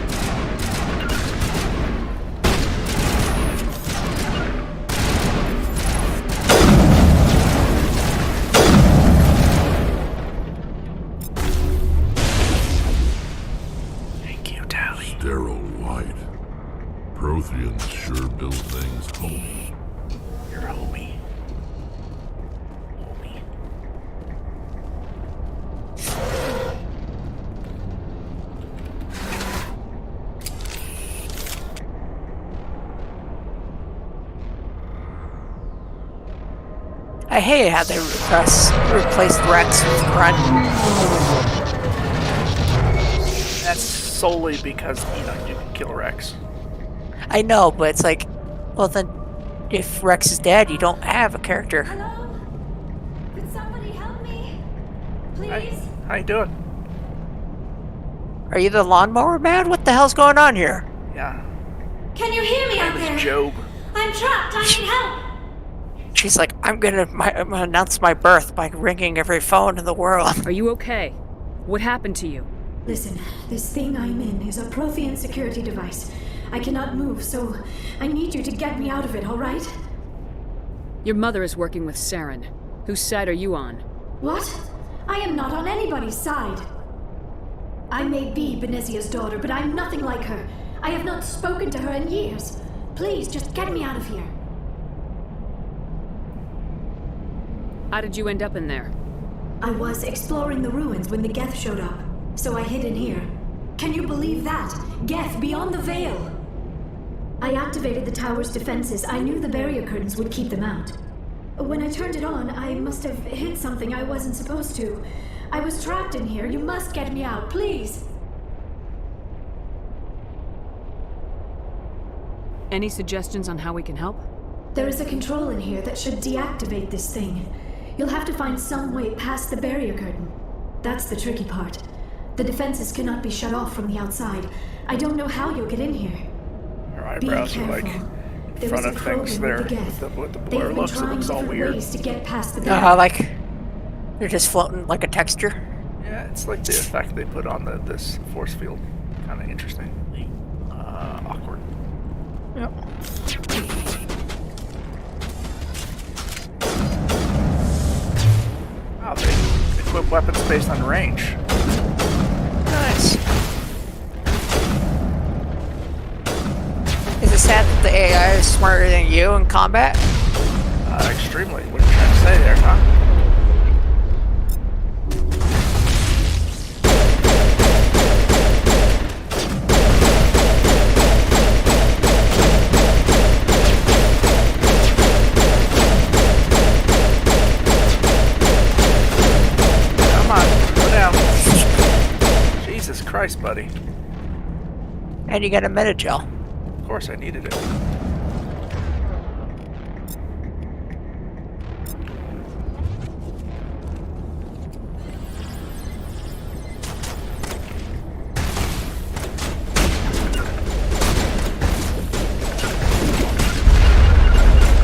I hate how they replaced Rex with Grunt. That's solely because, you can kill Rex. I know, but it's like, well then, if Rex is dead, you don't have a character. Hello? Could somebody help me? Please? Hey, how you doing? Are you the lawnmower man? What the hell's going on here? Yeah, Can you hear me my out name there? is Job. I'm trapped. I need help. She's like, I'm gonna announce my birth by ringing every phone in the world. Are you okay? What happened to you? Listen, this thing I'm in is a Prothean security device. I cannot move, so I need you to get me out of it, all right? Your mother is working with Saren. Whose side are you on? What? I am not on anybody's side. I may be Benezia's daughter, but I'm nothing like her. I have not spoken to her in years. Please, just get me out of here. How did you end up in there? I was exploring the ruins when the Geth showed up, so I hid in here. Can you believe that? Geth beyond the veil! I activated the tower's defenses. I knew the barrier curtains would keep them out. When I turned it on, I must have hit something I wasn't supposed to. I was trapped in here. You must get me out, please! Any suggestions on how we can help? There is a control in here that should deactivate this thing. You'll have to find some way past the barrier curtain. That's the tricky part. The defenses cannot be shut off from the outside. I don't know how you'll get in here. Her Be eyebrows are careful. like in There front is a of program things with there. the Geth. With the They've blur been looks, it trying looks all different weird. ways to get past the You barrier. know how, like, they're just floating like a texture? Yeah, it's like the effect they put on this force field. Kind of interesting. Awkward. Yep. Wow, they equip weapons based on range. Nice. Is it sad that the AI is smarter than you in combat? Extremely. What are you trying to say there, huh? Come on, go down. Jesus Christ, buddy. And you got a metagel. Of course I needed it.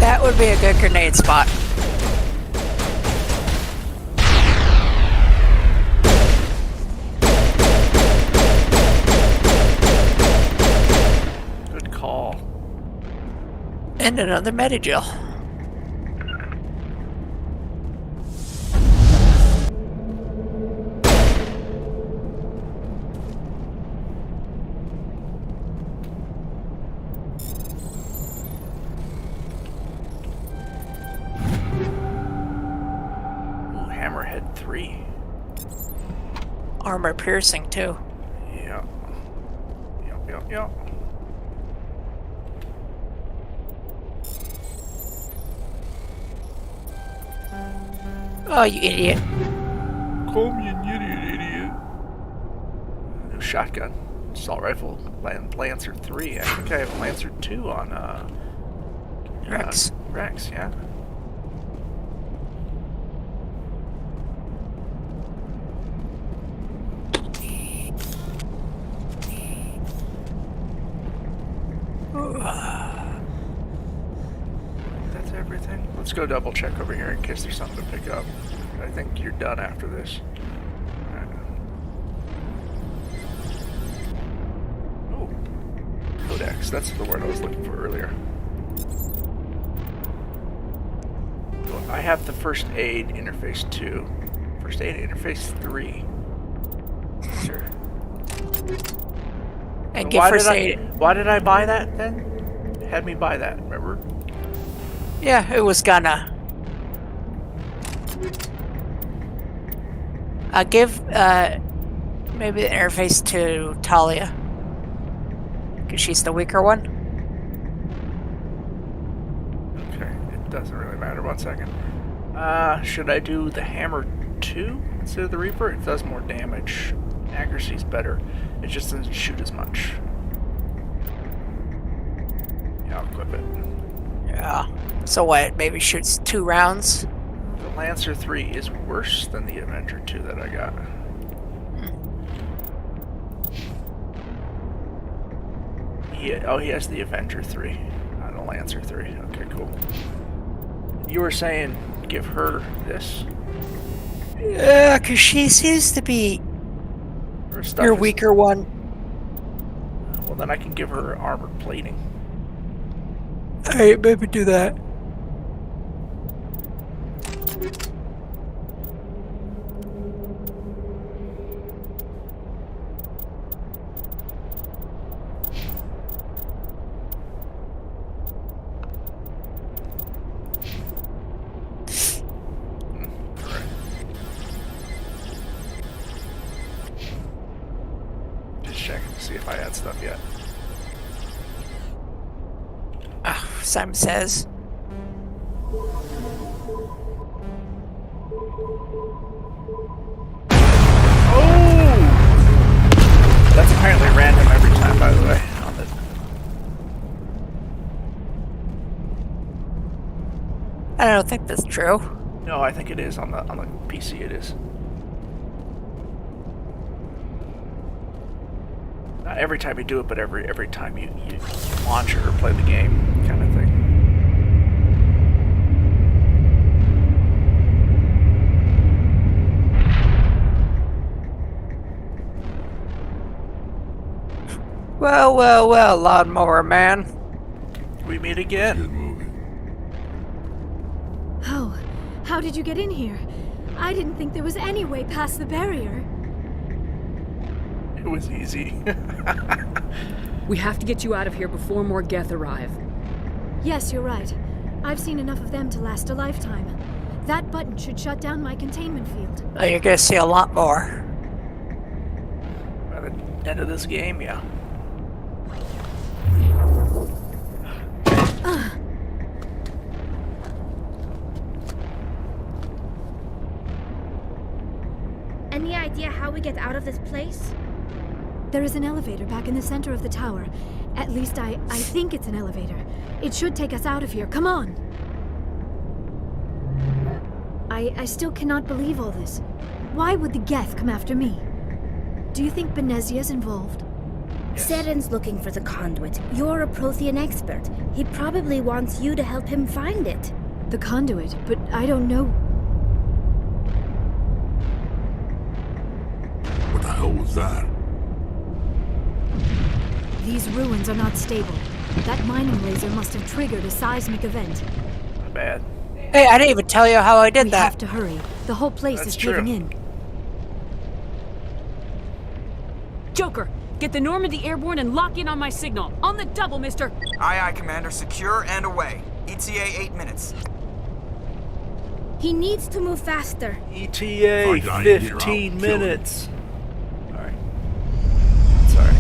That would be a good grenade spot. Good call. And another metagel. Ooh, Hammerhead 3. Armor piercing, too. Yeah. Yep. Oh, you idiot. Call me an idiot. New shotgun. Assault rifle. Lancer 3. I think I have Lancer 2 on, Rex. Rex, yeah. That's everything. Let's go double check over here in case there's something to pick up. I think you're done after this. Alright. Oh. Codex. That's the word I was looking for earlier. So I have the first aid interface 2. First aid interface 3. Sure. And give first aid. Why did I buy that then? Had me buy that, remember? Yeah, it was gonna. I'll give maybe the interface to Talia, because she's the weaker one. Okay, it doesn't really matter. 1 second. Should I do the hammer 2 instead of the Reaper? It does more damage. Accuracy's better. It just doesn't shoot as much. Yeah, I'll equip it. Yeah. So what? Maybe shoots 2 rounds? The Lancer 3 is worse than the Avenger 2 that I got. He has the Avenger 3, not a Lancer 3. Okay, cool. You were saying give her this. Yeah, because she seems to be Her stuff your is- weaker one. Well, then I can give her armored plating. Alright, maybe do that. Just checking to see if I had stuff yet. Simon says. Oh! That's apparently random every time, by the way. On the... I don't think that's true. No, I think it is on the PC. It is. Not every time you do it, but every time you launch it or play the game, kind of thing. Well, well, well, lawnmower man. We meet again. Get moving. Oh, how did you get in here? I didn't think there was any way past the barrier. It was easy. We have to get you out of here before more Geth arrive. Yes, you're right. I've seen enough of them to last a lifetime. That button should shut down my containment field. Oh, you're gonna see a lot more. By the end of this game, yeah. Any idea how we get out of this place? There is an elevator back in the center of the tower. At least I think it's an elevator. It should take us out of here. Come on! I still cannot believe all this. Why would the Geth come after me? Do you think Benezia's involved? Seren's looking for the conduit. You're a Prothean expert. He probably wants you to help him find it. The conduit, but I don't know. What the hell was that? These ruins are not stable. That mining laser must have triggered a seismic event. Not bad. Hey, I didn't even tell you how I did We that. have to hurry. The whole place That's is caving true. in. Joker, get the Normandy airborne and lock in on my signal. On the double, mister. Aye, aye, Commander. Secure and away. ETA 8 minutes. He needs to move faster. ETA Find out here, 15 I'll kill him. minutes. Alright. Sorry.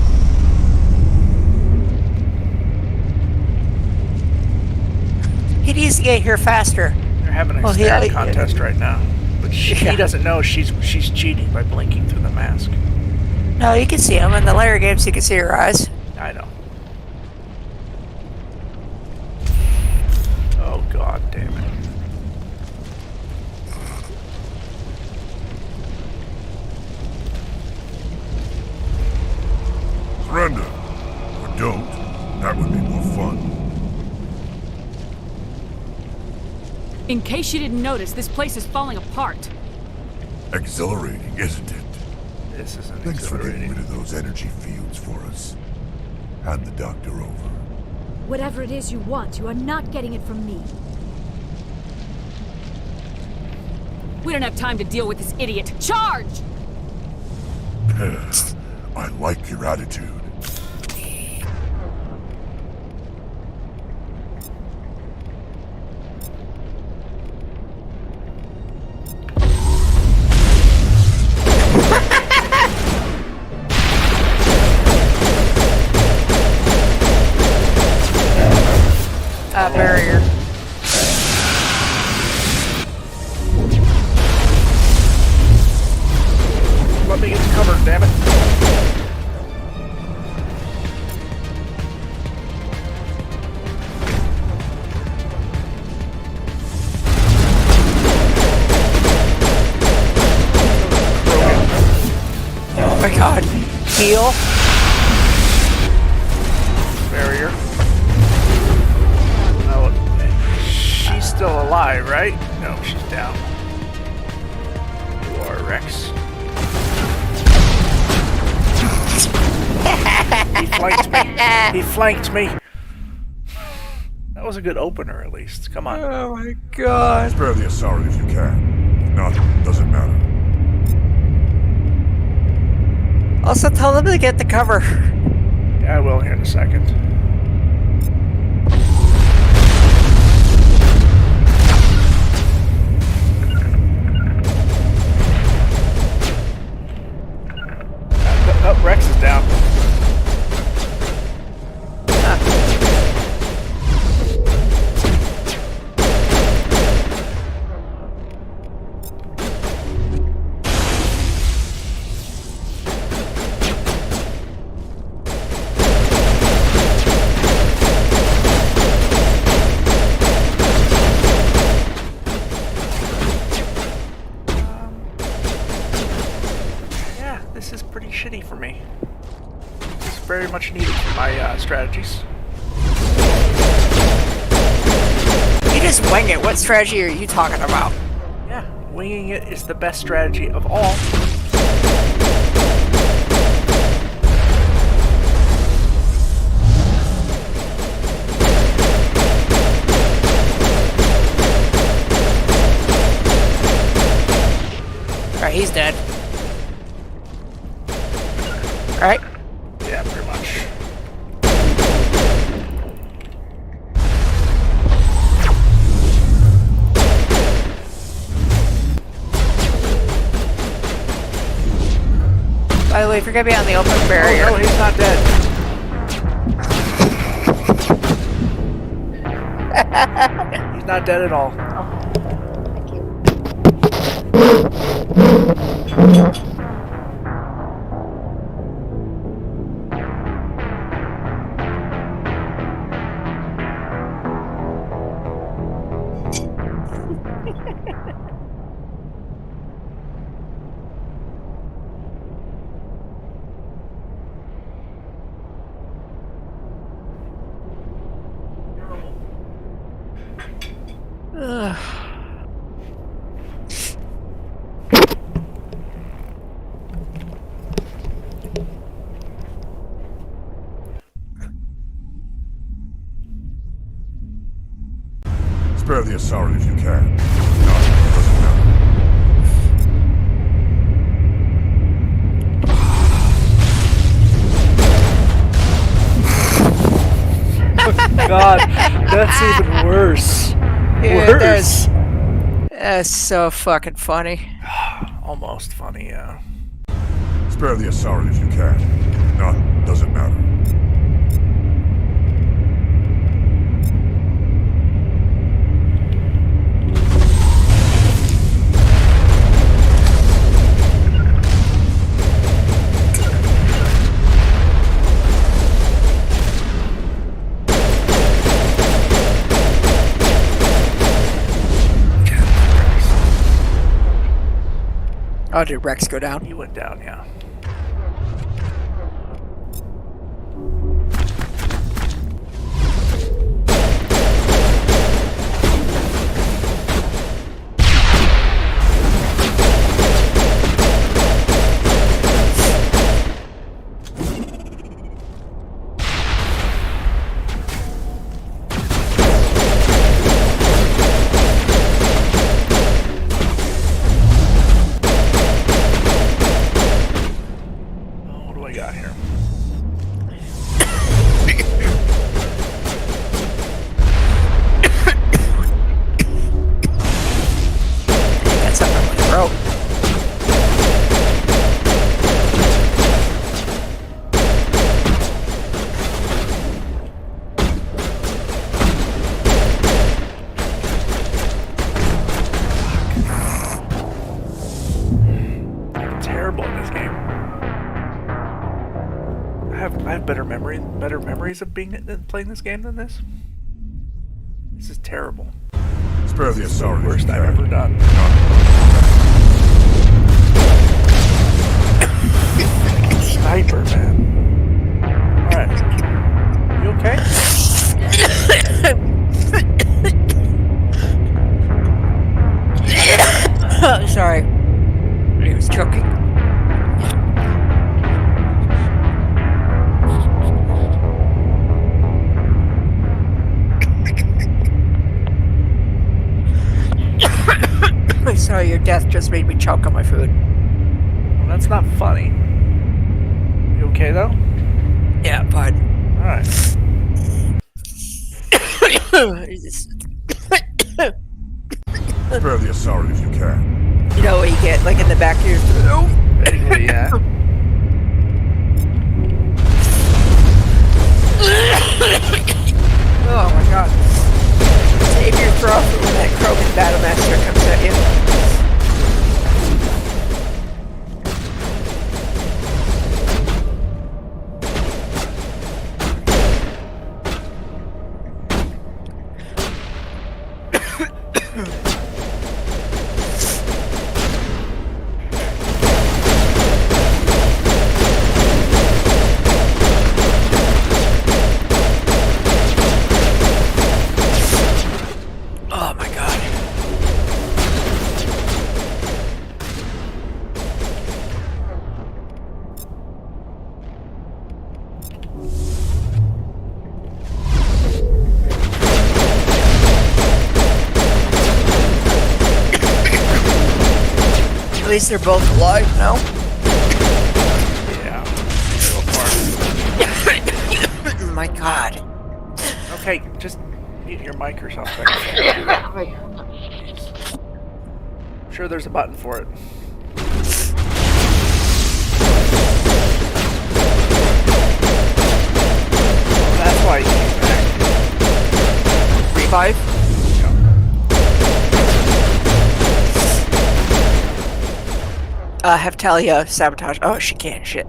He needs to get here faster. They're having a Well, stab he- contest right now. But he Yeah. doesn't know she's cheating by blinking through the mask. No, you can see him in the later games. You can see her eyes. I know. Oh god damn it. Surrender. Or don't. That would be more fun. In case you didn't notice, this place is falling apart. Exhilarating, isn't it? This isn't Thanks for getting exhilarating. rid of those energy fields for us. Hand the doctor over. Whatever it is you want, you are not getting it from me. We don't have time to deal with this idiot. Charge! I like your attitude. Barrier. my god. Heal. Barrier. Oh, she's still alive, right? No, she's down. You are Rex. He flanked me. He flanked me. That was a good opener, at least. Come on. Oh my god. Spare the Asari if you can. If not, doesn't matter. Also, tell them to get the cover. Yeah, I will here in a second. Oh, Rex is down. This is pretty shitty for me. It's very much needed for my strategies. You just wing it. What strategy are you talking about? Yeah, winging it is the best strategy of all. Alright, he's dead. Alright. Yeah, pretty much. By the way, if you're gonna be on the open barrier. Oh, no, he's not dead. He's not dead at all. Spare the Asari if you can. If not, doesn't matter. God, that's even worse. Yeah, Worse. That's so fucking funny. Almost funny, yeah. Spare the Asari if you can. If not, doesn't matter. Oh, did Rex go down? He went down, yeah. I have better memories of playing this game than this. This is terrible. Spare the Asari. Worst I've ever done. sniper, man. Alright. You okay? Sorry. I was choking. Sorry, your death just made me choke on my food. Well, that's not funny. You okay, though? Yeah, fine. Alright. Spare the Asari if you can. You know what you get, like in the back of your throat? Vaguely, yeah. Oh my god. Save your throat when that Krogan Battlemaster comes at you. Oh my god. At least they're both alive now. Yeah. So far. Oh my god. Okay, just mute your mic or something. I'm sure there's a button for it. That's why you came back. Revive? Have Talia sabotage. Oh, she can't. Shit.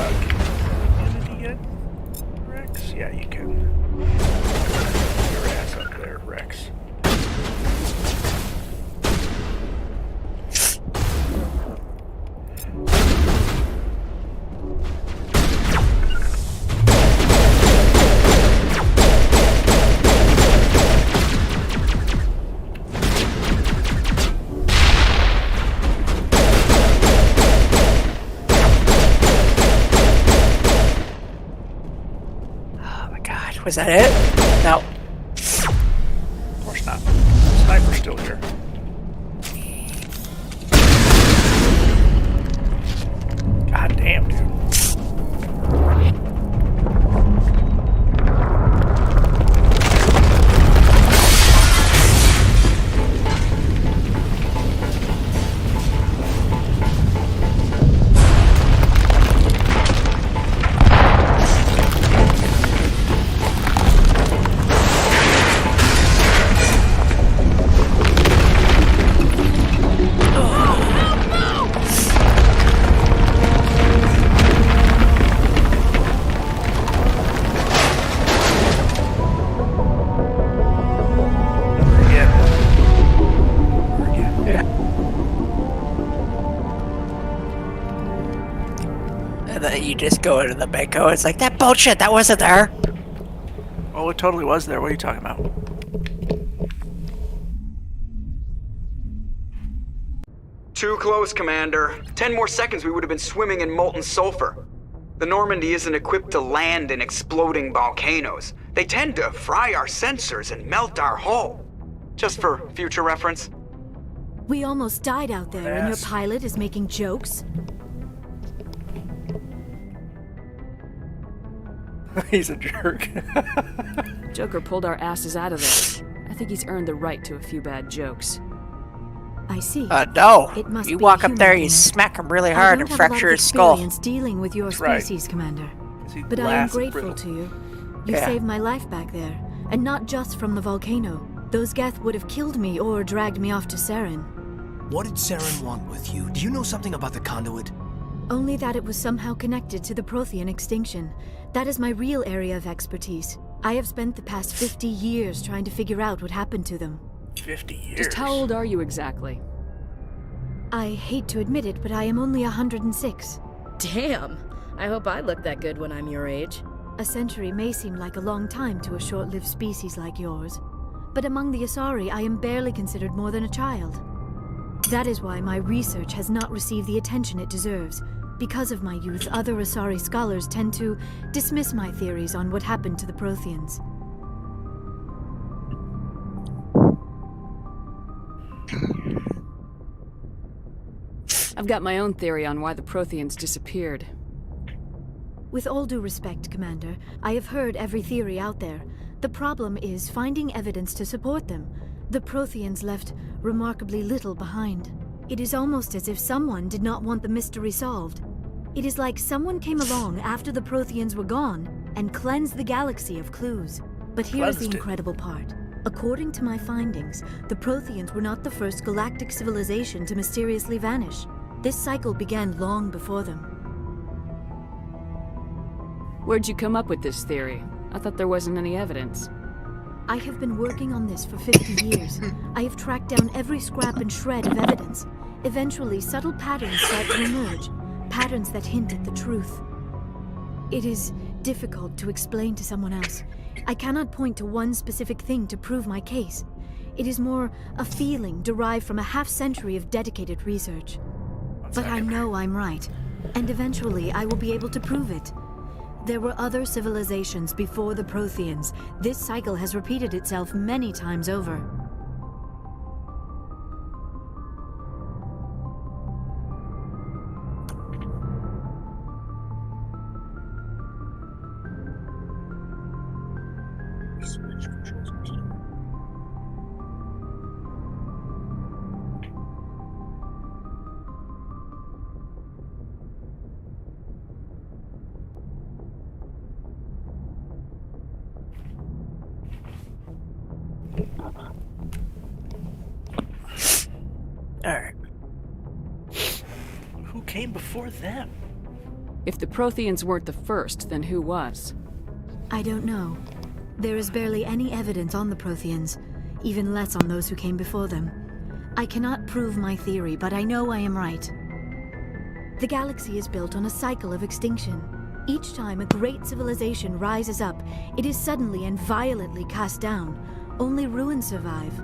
Can you get Rex? Yeah, you can. Your ass up there, Rex. Oh my god. Was that it? No. Of course not. Sniper's still here. God damn, dude. And then you just go into the Mako. It's like, that bullshit, that wasn't there. Oh, it totally was there. What are you talking about? Too close, Commander. 10 more seconds we would have been swimming in molten sulfur. The Normandy isn't equipped to land in exploding volcanoes. They tend to fry our sensors and melt our hull. Just for future reference. We almost died out there, and your Yes. pilot is making jokes? He's a jerk. Joker pulled our asses out of there. I think he's earned the right to a few bad jokes. I see. No. It must You be walk a up there, human you thing. smack him really I hard don't and have a lot fracture of his skull. experience dealing with your right. species, Commander. Is he But I am glass and grateful brittle? to you. You Yeah. saved my life back there. And not just from the volcano. Those Geth would have killed me or dragged me off to Saren. What did Saren want with you? Do you know something about the conduit? Only that it was somehow connected to the Prothean extinction. That is my real area of expertise. I have spent the past 50 years trying to figure out what happened to them. 50 years. Just how old are you exactly? I hate to admit it, but I am only 106. Damn! I hope I look that good when I'm your age. A century may seem like a long time to a short-lived species like yours, but among the Asari, I am barely considered more than a child. That is why my research has not received the attention it deserves. Because of my youth, other Asari scholars tend to dismiss my theories on what happened to the Protheans. I've got my own theory on why the Protheans disappeared. With all due respect, Commander, I have heard every theory out there. The problem is finding evidence to support them. The Protheans left remarkably little behind. It is almost as if someone did not want the mystery solved. It is like someone came along after the Protheans were gone and cleansed the galaxy of clues. But here is the incredible part. According to my findings, the Protheans were not the first galactic civilization to mysteriously vanish. This cycle began long before them. Where'd you come up with this theory? I thought there wasn't any evidence. I have been working on this for 50 years. I have tracked down every scrap and shred of evidence. Eventually, subtle patterns start to emerge, patterns that hint at the truth. It is difficult to explain to someone else. I cannot point to one specific thing to prove my case. It is more a feeling derived from a half-century of dedicated research. But I know I'm right, and eventually I will be able to prove it. There were other civilizations before the Protheans. This cycle has repeated itself many times over. Alright. Who came before them? If the Protheans weren't the first, then who was? I don't know. There is barely any evidence on the Protheans, even less on those who came before them. I cannot prove my theory, but I know I am right. The galaxy is built on a cycle of extinction. Each time a great civilization rises up, it is suddenly and violently cast down. Only ruins survive.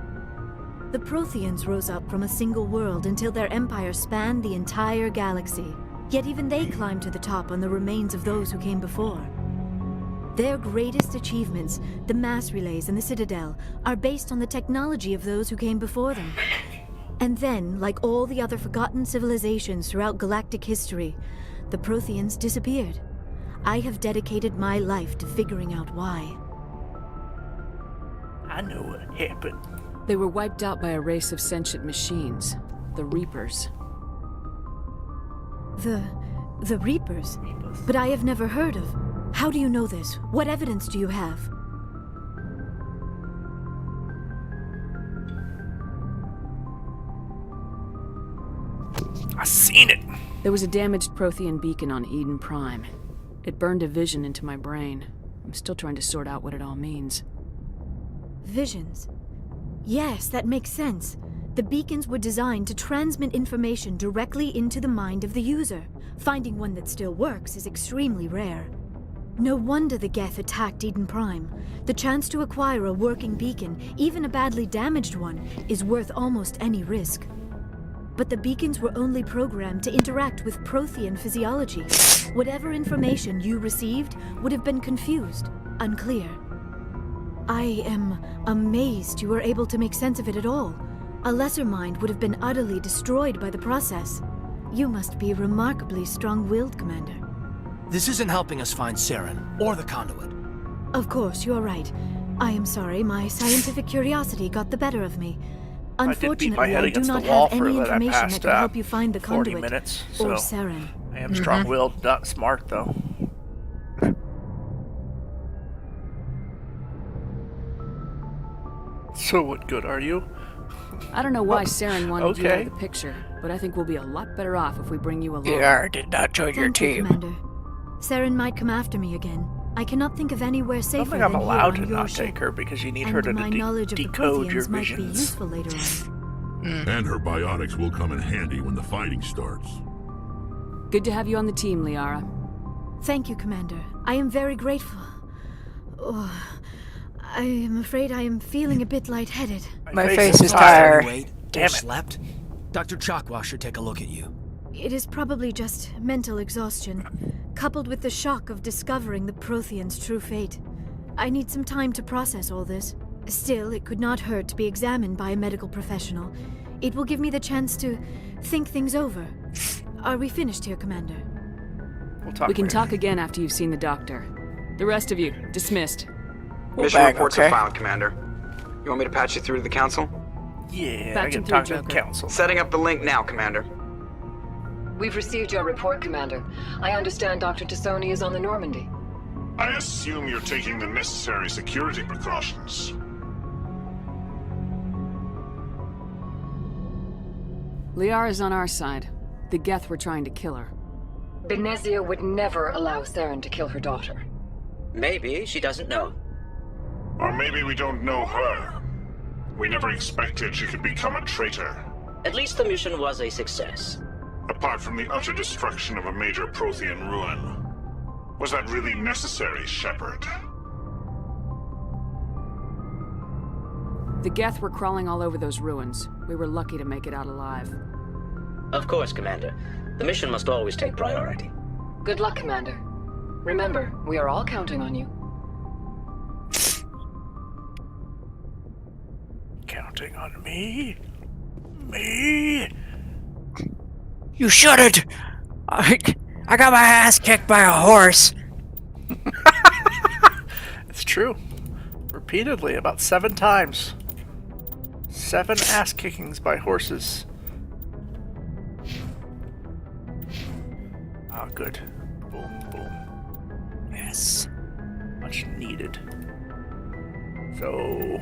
The Protheans rose up from a single world until their empire spanned the entire galaxy. Yet even they climbed to the top on the remains of those who came before. Their greatest achievements, the mass relays and the Citadel, are based on the technology of those who came before them. And then, like all the other forgotten civilizations throughout galactic history, the Protheans disappeared. I have dedicated my life to figuring out why. I know what happened. They were wiped out by a race of sentient machines, the Reapers. The Reapers? But I have never heard of. How do you know this? What evidence do you have? I seen it. There was a damaged Prothean beacon on Eden Prime. It burned a vision into my brain. I'm still trying to sort out what it all means. Visions? Yes, that makes sense. The beacons were designed to transmit information directly into the mind of the user. Finding one that still works is extremely rare. No wonder the Geth attacked Eden Prime. The chance to acquire a working beacon, even a badly damaged one, is worth almost any risk. But the beacons were only programmed to interact with Prothean physiology. Whatever information you received would have been confused, unclear. I am amazed you were able to make sense of it at all. A lesser mind would have been utterly destroyed by the process. You must be remarkably strong-willed, Commander. This isn't helping us find Saren or the conduit. Of course, you're right. I am sorry, my scientific curiosity got the better of me. Unfortunately, I do not have any information that can help you find the 40 conduit minutes, or so Saren. I am strong-willed, not smart, though. So what good are you? I don't know why Saren wanted you out Okay. of the picture, but I think we'll be a lot better off if we bring you along. Liara did not join your Thank you, team. Commander. Saren might come after me again. I cannot think of anywhere I safer don't think than I'm here allowed on to your not ship. take her because you need And her to my knowledge of the decode your Protheans might be visions. useful later on. And her biotics will come in handy when the fighting starts. Good to have you on the team, Liara. Thank you, Commander. I am very grateful. Oh, I am afraid I am feeling a bit lightheaded. My face is tired. Wait, Damn or it. slept? Dr. Chakwa should take a look at you. It is probably just mental exhaustion, coupled with the shock of discovering the Protheans' true fate. I need some time to process all this. Still, it could not hurt to be examined by a medical professional. It will give me the chance to think things over. Are we finished here, Commander? We'll talk We can later. talk again after you've seen the doctor. The rest of you, dismissed. Mission back, reports okay? are filed, Commander. You want me to patch you through to the Council? Yeah, Patch I can him through, talk to the Joker. council. Setting up the link now, Commander. We've received your report, Commander. I understand Dr. Tassoni is on the Normandy. I assume you're taking the necessary security precautions. Liara's on our side. The Geth were trying to kill her. Benezia would never allow Saren to kill her daughter. Maybe she doesn't know. Or maybe we don't know her. We never expected she could become a traitor. At least the mission was a success. Apart from the utter destruction of a major Prothean ruin. Was that really necessary, Shepard? The Geth were crawling all over those ruins. We were lucky to make it out alive. Of course, Commander. The mission must always take priority. Good luck, Commander. Remember, we are all counting on you. Counting on me? Me? You shouldn't! I got my ass kicked by a horse. It's true. Repeatedly, about 7 times. 7 ass kickings by horses. Ah, good. Boom, boom. Yes. Much needed. So...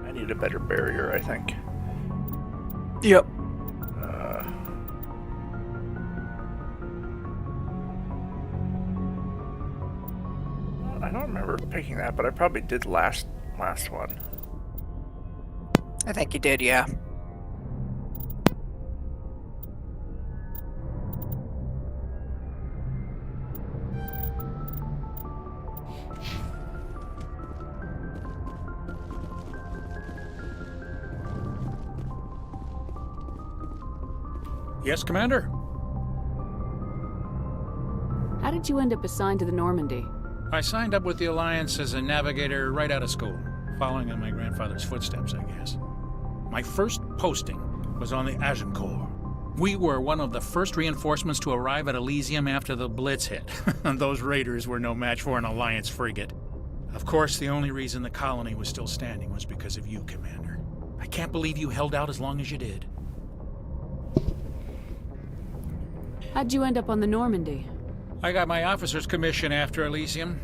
I need a better barrier, I think. Yep. I don't remember picking that, but I probably did last one. I think you did, yeah. Yes, Commander? How did you end up assigned to the Normandy? I signed up with the Alliance as a navigator right out of school, following in my grandfather's footsteps, I guess. My first posting was on the Agincourt. We were one of the first reinforcements to arrive at Elysium after the Blitz hit. Those raiders were no match for an Alliance frigate. Of course, the only reason the colony was still standing was because of you, Commander. I can't believe you held out as long as you did. How'd you end up on the Normandy? I got my officer's commission after Elysium.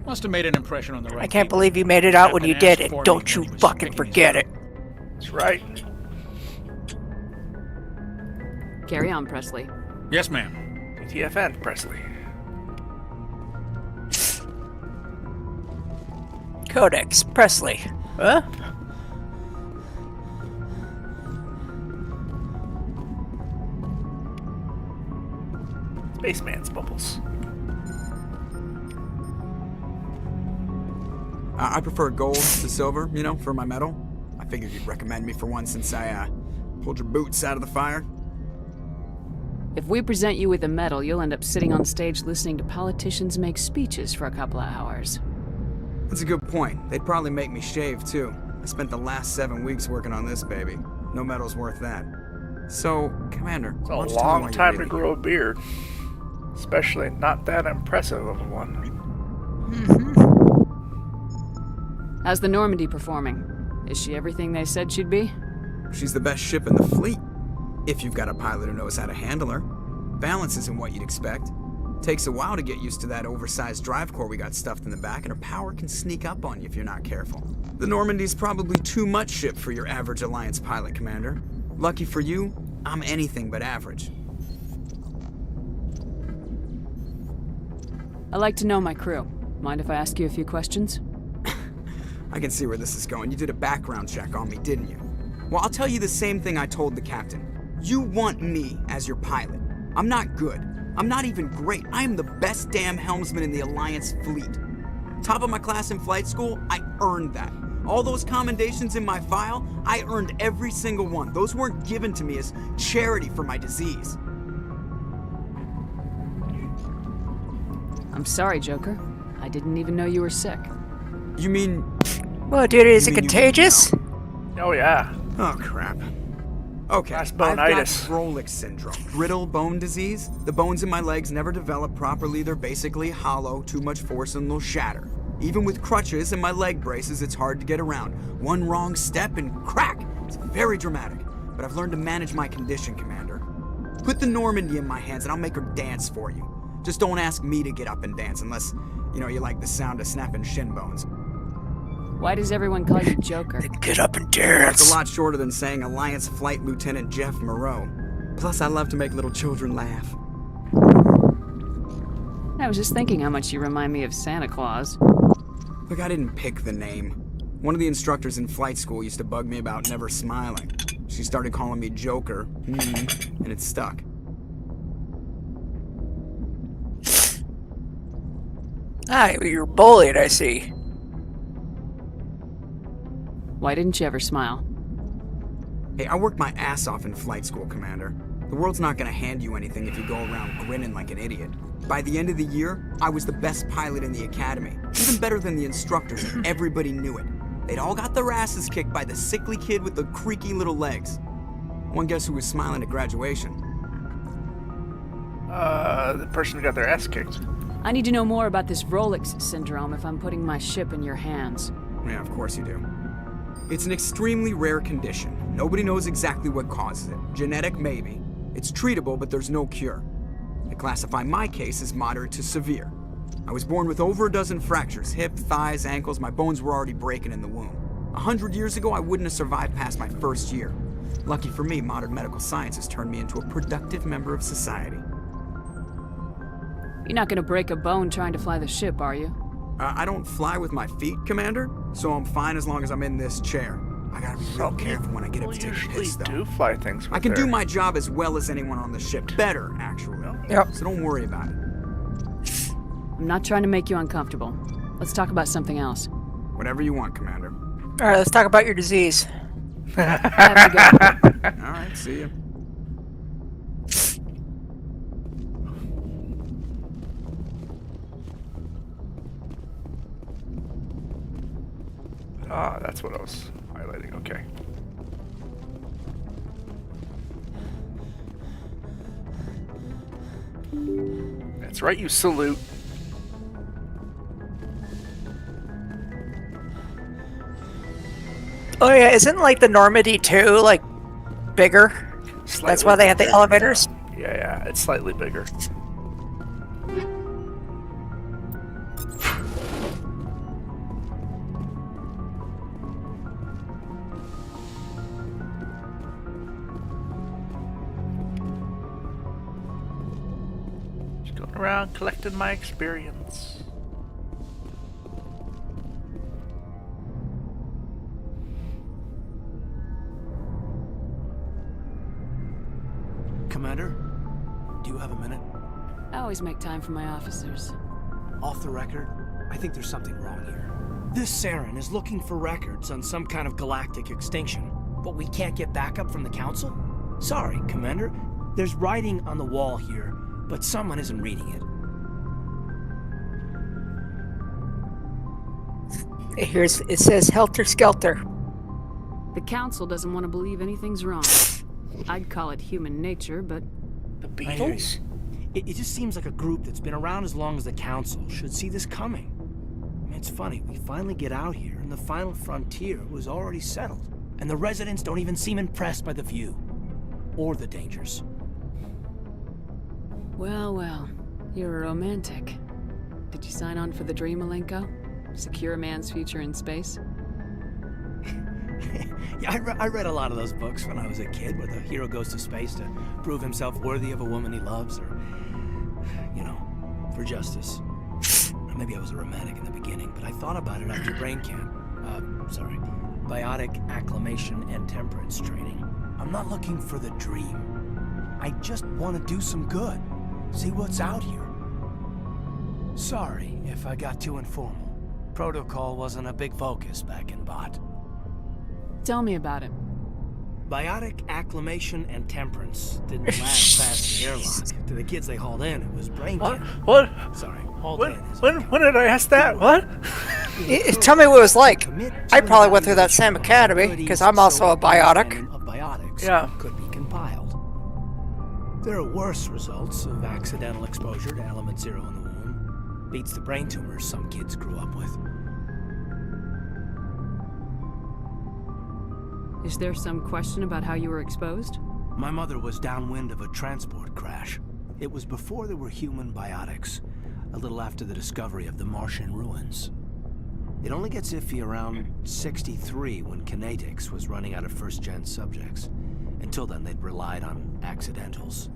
Must have made an impression on the right I can't people. believe you made it out when you Captain did asked it. for Don't me you when he was fucking picking his forget it. That's right. Carry on, Presley. Yes, ma'am. TFN, Presley. Codex Presley. Huh? Spaceman's bubbles. I prefer gold to silver, you know, for my medal. I figured you'd recommend me for one since I, pulled your boots out of the fire. If we present you with a medal, you'll end up sitting on stage listening to politicians make speeches for a couple of hours. That's a good point. They'd probably make me shave, too. I spent the last 7 weeks working on this baby. No medal's worth that. So, Commander, It's a why don't you tell me long why you're time to leaving? grow a beard. Especially not that impressive of a one. How's the Normandy performing? Is she everything they said she'd be? She's the best ship in the fleet. If you've got a pilot who knows how to handle her. balance isn't what you'd expect. Takes a while to get used to that oversized drive core we got stuffed in the back, and her power can sneak up on you if you're not careful. The Normandy's probably too much ship for your average Alliance pilot, Commander. Lucky for you, I'm anything but average. I like to know my crew. Mind if I ask you a few questions? I can see where this is going. You did a background check on me, didn't you? Well, I'll tell you the same thing I told the captain. You want me as your pilot. I'm not good. I'm not even great. I am the best damn helmsman in the Alliance fleet. Top of my class in flight school, I earned that. All those commendations in my file, I earned every single one. Those weren't given to me as charity for my disease. I'm sorry, Joker. I didn't even know you were sick. You mean... Well, dude, is it contagious? Oh, yeah. Oh, crap. Okay, That's I've got bonitis. Rolex syndrome. Brittle bone disease. The bones in my legs never develop properly. They're basically hollow. Too much force and they'll shatter. Even with crutches and my leg braces, it's hard to get around. One wrong step and crack! It's very dramatic. But I've learned to manage my condition, Commander. Put the Normandy in my hands and I'll make her dance for you. Just don't ask me to get up and dance unless, you like the sound of snapping shin bones. Why does everyone call you Joker? Get up and dance. That's a lot shorter than saying Alliance Flight Lieutenant Jeff Moreau. Plus, I love to make little children laugh. I was just thinking how much you remind me of Santa Claus. Look, I didn't pick the name. One of the instructors in flight school used to bug me about never smiling. She started calling me Joker, and it stuck. Ah, you're bullied, I see. Why didn't you ever smile? Hey, I worked my ass off in flight school, Commander. The world's not gonna hand you anything if you go around grinning like an idiot. By the end of the year, I was the best pilot in the academy. Even better than the instructors, and everybody knew it. They'd all got their asses kicked by the sickly kid with the creaky little legs. One guess who was smiling at graduation? The person who got their ass kicked. I need to know more about this Rolex syndrome if I'm putting my ship in your hands. Yeah, of course you do. It's an extremely rare condition. Nobody knows exactly what causes it. Genetic, maybe. It's treatable, but there's no cure. They classify my case as moderate to severe. I was born with over a dozen fractures, hip, thighs, ankles. My bones were already breaking in the womb. 100 years ago, I wouldn't have survived past my first year. Lucky for me, modern medical science has turned me into a productive member of society. You're not gonna break a bone trying to fly the ship, are you? I don't fly with my feet, Commander, so I'm fine as long as I'm in this chair. I gotta be real careful when I get up to take a piss, though. Do fly things with I can their... do my job as well as anyone on the ship. Better, actually. Yep. So don't worry about it. I'm not trying to make you uncomfortable. Let's talk about something else. Whatever you want, Commander. All right, let's talk about your disease. Have to go. All right, see ya. Ah, that's what I was highlighting. Okay. That's right, you salute. Oh yeah, isn't like the Normandy too like bigger? Slightly That's why they have the bigger. elevators. Yeah, it's slightly bigger. Just going around collecting my experience. Commander, do you have a minute? I always make time for my officers. Off the record, I think there's something wrong here. This Saren is looking for records on some kind of galactic extinction, but we can't get backup from the Council? Sorry, Commander. There's writing on the wall here, but someone isn't reading it. It says Helter Skelter. The Council doesn't want to believe anything's wrong. I'd call it human nature, but... The I hear you. Beatles? It just seems like a group that's been around as long as the Council should see this coming. I mean, it's funny, we finally get out here, and the final frontier was already settled. And the residents don't even seem impressed by the view. Or the dangers. Well, well. You're a romantic. Did you sign on for the dream, Malenko? Secure a man's future in space? Yeah, I read a lot of those books when I was a kid, where the hero goes to space to prove himself worthy of a woman he loves, or, you know, for justice. Maybe I was a romantic in the beginning, but I thought about it after brain camp. Biotic acclimation and temperance training. I'm not looking for the dream. I just want to do some good. See what's out here. Sorry if I got too informal. Protocol wasn't a big focus back in Bot. Tell me about it. Biotic acclimation and temperance didn't last past the airlock. To the kids they hauled in, it was brain camp. What? Sorry, when did I ask that? What? Tell me what it was like. I probably went through that same academy, because I'm also a biotic. Of biotics Yeah. could be compiled. There are worse results of accidental exposure to element 0 in the womb. Beats the brain tumors some kids grew up with. Is there some question about how you were exposed? My mother was downwind of a transport crash. It was before there were human biotics, a little after the discovery of the Martian ruins. It only gets iffy around 63 when Kinetics was running out of first-gen subjects. Until then, they'd relied on accidentals.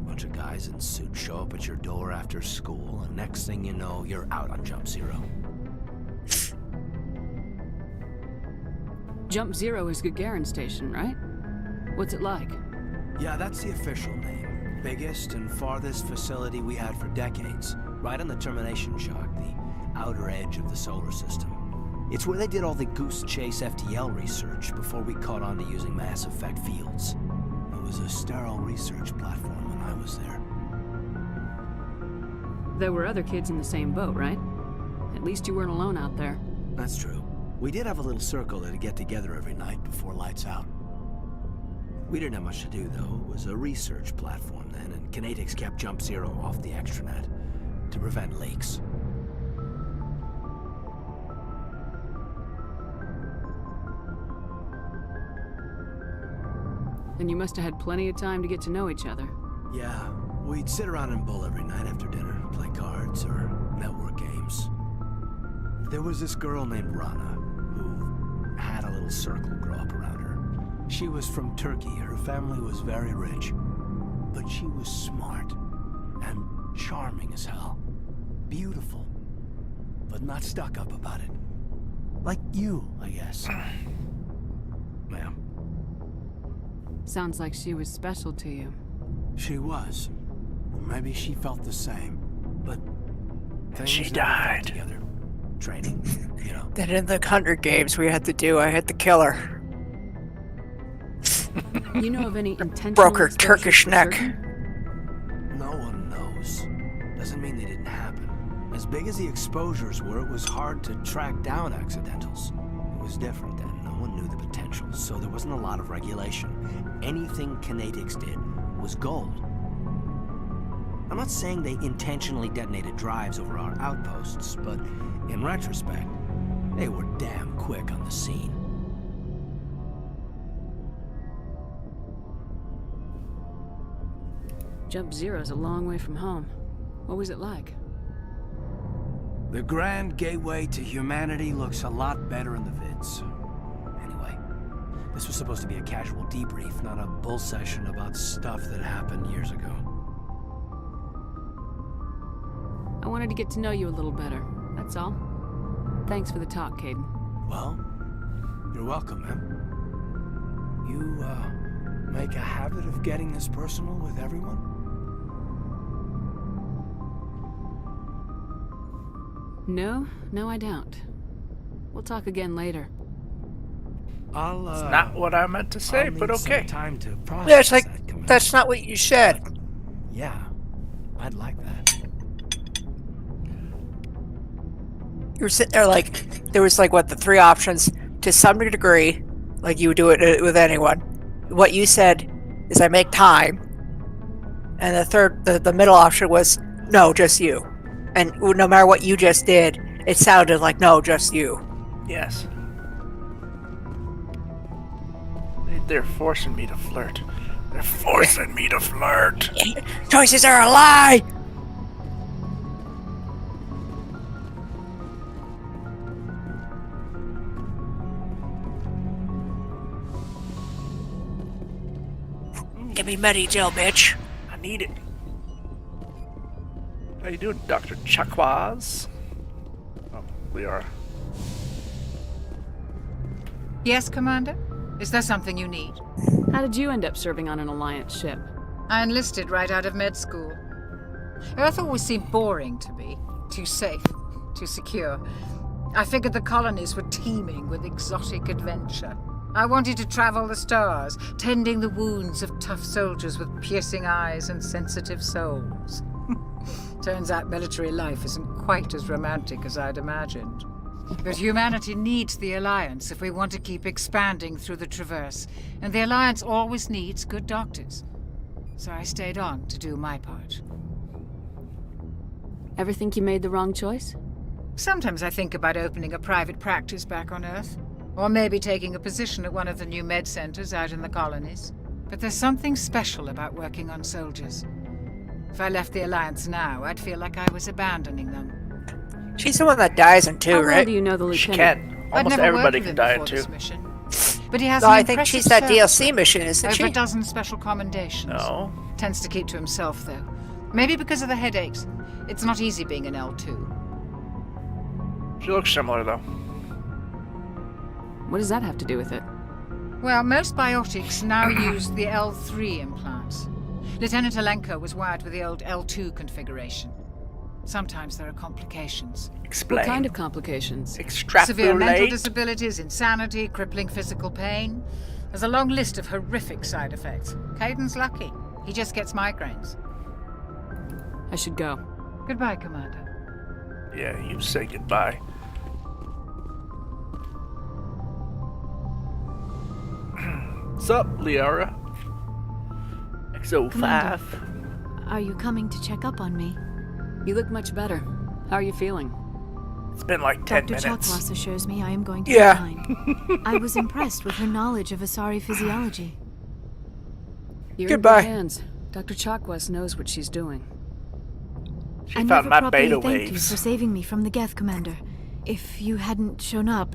Bunch of guys in suits show up at your door after school, and next thing you know, you're out on Jump Zero. Jump Zero is Gagarin Station, right? What's it like? Yeah, that's the official name. Biggest and farthest facility we had for decades. Right on the termination shock, the outer edge of the solar system. It's where they did all the Goose Chase FTL research before we caught on to using mass effect fields. It was a sterile research platform when I was there. There were other kids in the same boat, right? At least you weren't alone out there. That's true. We did have a little circle that'd get together every night before lights out. We didn't have much to do, though. It was a research platform then, and Kinetics kept Jump Zero off the extranet to prevent leaks. Then you must have had plenty of time to get to know each other. Yeah, we'd sit around and bull every night after dinner, play cards or network games. There was this girl named Rana, who had a little circle grow up around her. She was from Turkey. Her family was very rich. But she was smart and charming as hell. Beautiful, but not stuck up about it. Like you, I guess. Ma'am. Sounds like she was special to you. She was. Maybe she felt the same, but She things never felt died. together. Training, you know. Then in the Hunger Games we had to do, I had to kill her. You know of any intentional Broke her exposures Turkish for neck. certain? No one knows. Doesn't mean they didn't happen. As big as the exposures were, it was hard to track down accidentals. It was different then. No one knew the potential, so there wasn't a lot of regulation. Anything Kinetics did was gold. I'm not saying they intentionally detonated drives over our outposts, but in retrospect, they were damn quick on the scene. Jump Zero's a long way from home. What was it like? The grand gateway to humanity looks a lot better in the vids. Anyway, this was supposed to be a casual debrief, not a bull session about stuff that happened years ago. I wanted to get to know you a little better, that's all. Thanks for the talk, Caden. Well, you're welcome, ma'am. You, make a habit of getting this personal with everyone? No, I don't. We'll talk again later. I'll, It's not what I meant to say, I'll but need some okay. time to process Yeah, it's like, that, Commander. that's not what you said. Yeah, I'd like that. You were sitting there like, there was like, what, the three options? To some degree, like you would do it with anyone. What you said is I make time. And the third, the middle option was, no, just you. And no matter what you just did, it sounded like, no, just you. Yes. They're forcing me to flirt. They're forcing me to flirt. Choices are a lie! Give me Medi gel, bitch. I need it. How you doing, Dr. Chakwas? Oh, Liara. Yes, Commander? Is there something you need? How did you end up serving on an Alliance ship? I enlisted right out of med school. Earth always seemed boring to me. Too safe, too secure. I figured the colonies were teeming with exotic adventure. I wanted to travel the stars, tending the wounds of tough soldiers with piercing eyes and sensitive souls. Turns out military life isn't quite as romantic as I'd imagined. But humanity needs the Alliance if we want to keep expanding through the Traverse, and the Alliance always needs good doctors. So I stayed on to do my part. Ever think you made the wrong choice? Sometimes I think about opening a private practice back on Earth. Or maybe taking a position at one of the new med centers out in the colonies. But there's something special about working on soldiers. If I left the Alliance now, I'd feel like I was abandoning them. She's the one that dies in 2, How right? well do you know the lieutenant? She can. I'd Almost never everybody worked with can him die in before 2. this mission. But he has No, an I think impressive she's that service DLC mission, isn't over she? a dozen special commendations. No. Tends to keep to himself, though. Maybe because of the headaches. It's not easy being an L2. She looks similar, though. What does that have to do with it? Well, most biotics now use the L3 implants. Lieutenant Alenko was wired with the old L2 configuration. Sometimes there are complications. Explain. What kind of complications? Severe mental Extrapolate. disabilities, insanity, crippling physical pain. There's a long list of horrific side effects. Caden's lucky. He just gets migraines. I should go. Goodbye, Commander. Yeah, you say goodbye. What's up, Liara? XO5. Are you coming to check up on me? You look much better. How are you feeling? It's been like 10 Dr. minutes. Chakwas assures me I am going to Yeah. be fine. I was impressed with her knowledge of Asari physiology. You're Goodbye. in good hands. Dr. Chakwas knows what she's doing. She I found never my properly beta thanked you waves. for saving me from the Geth, Commander. If you hadn't shown up,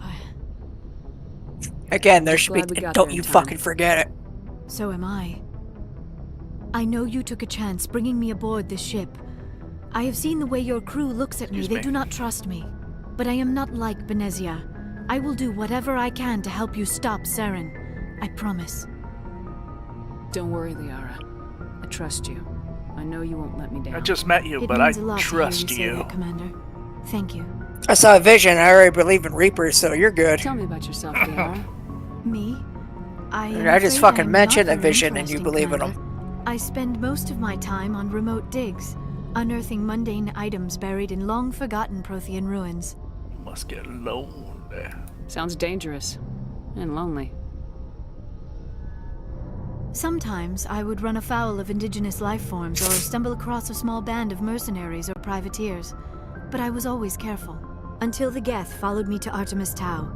Again, there should Glad we be. got Don't there in you time. fucking forget it. so am I. I know you took a chance bringing me aboard this ship. I have seen the way your crew looks at me. Excuse They me. do not trust me. But I am not like Benezia. I will do whatever I can to help you stop Saren. I promise. Don't worry, Liara. I trust you. I know you won't let me down. I just met you, It but I means a lot trust to hear you. Say you. that, Commander. Thank you. I saw a vision. I already believe in Reapers, so you're good. Tell me about yourself, Liara. Me? I just afraid fucking I'm mentioned not a very vision and you interesting, believe in Commander. I spend most of my time on remote digs, unearthing mundane items buried in long-forgotten Prothean ruins. You must get lonely. Sounds dangerous. And lonely. Sometimes I would run afoul of indigenous life forms or stumble across a small band of mercenaries or privateers, but I was always careful. Until the Geth followed me to Artemis Tau.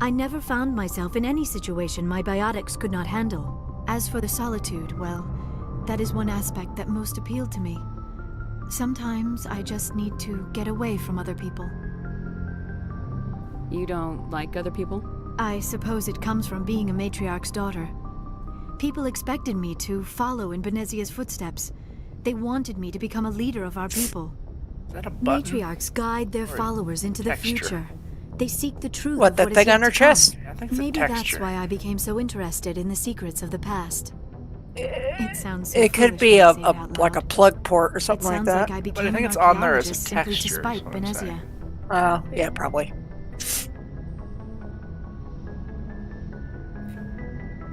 I never found myself in any situation my biotics could not handle. As for the solitude, well, that is one aspect that most appealed to me. Sometimes I just need to get away from other people. You don't like other people? I suppose it comes from being a matriarch's daughter. People expected me to follow in Benezia's footsteps. They wanted me to become a leader of our people. Is that a button? Matriarchs guide their Or followers into the texture? future. They seek the truth What, of that what is thing yet on her to come. chest? I think it's a Maybe texture. that's why I became so interested in the secrets of the past. It sounds so It could foolish be when I a, say it a out like a loud. plug port or It something like sounds that. like I But I became think an it's on there as a archaeologist simply to texture, is spite what I'm Benezia. saying. Oh, yeah, probably.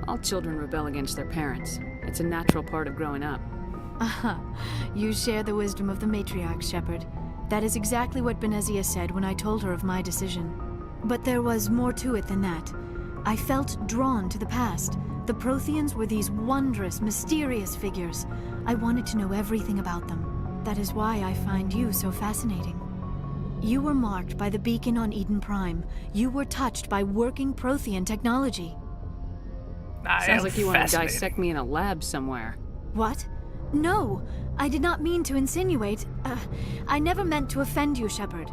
All children rebel against their parents. It's a natural part of growing up. Aha, you share the wisdom of the matriarch, Shepard. That is exactly what Benezia said when I told her of my decision. But there was more to it than that. I felt drawn to the past. The Protheans were these wondrous, mysterious figures. I wanted to know everything about them. That is why I find you so fascinating. You were marked by the beacon on Eden Prime. You were touched by working Prothean technology. Sounds like you want to dissect me in a lab somewhere. What? No, I did not mean to insinuate. I never meant to offend you, Shepard.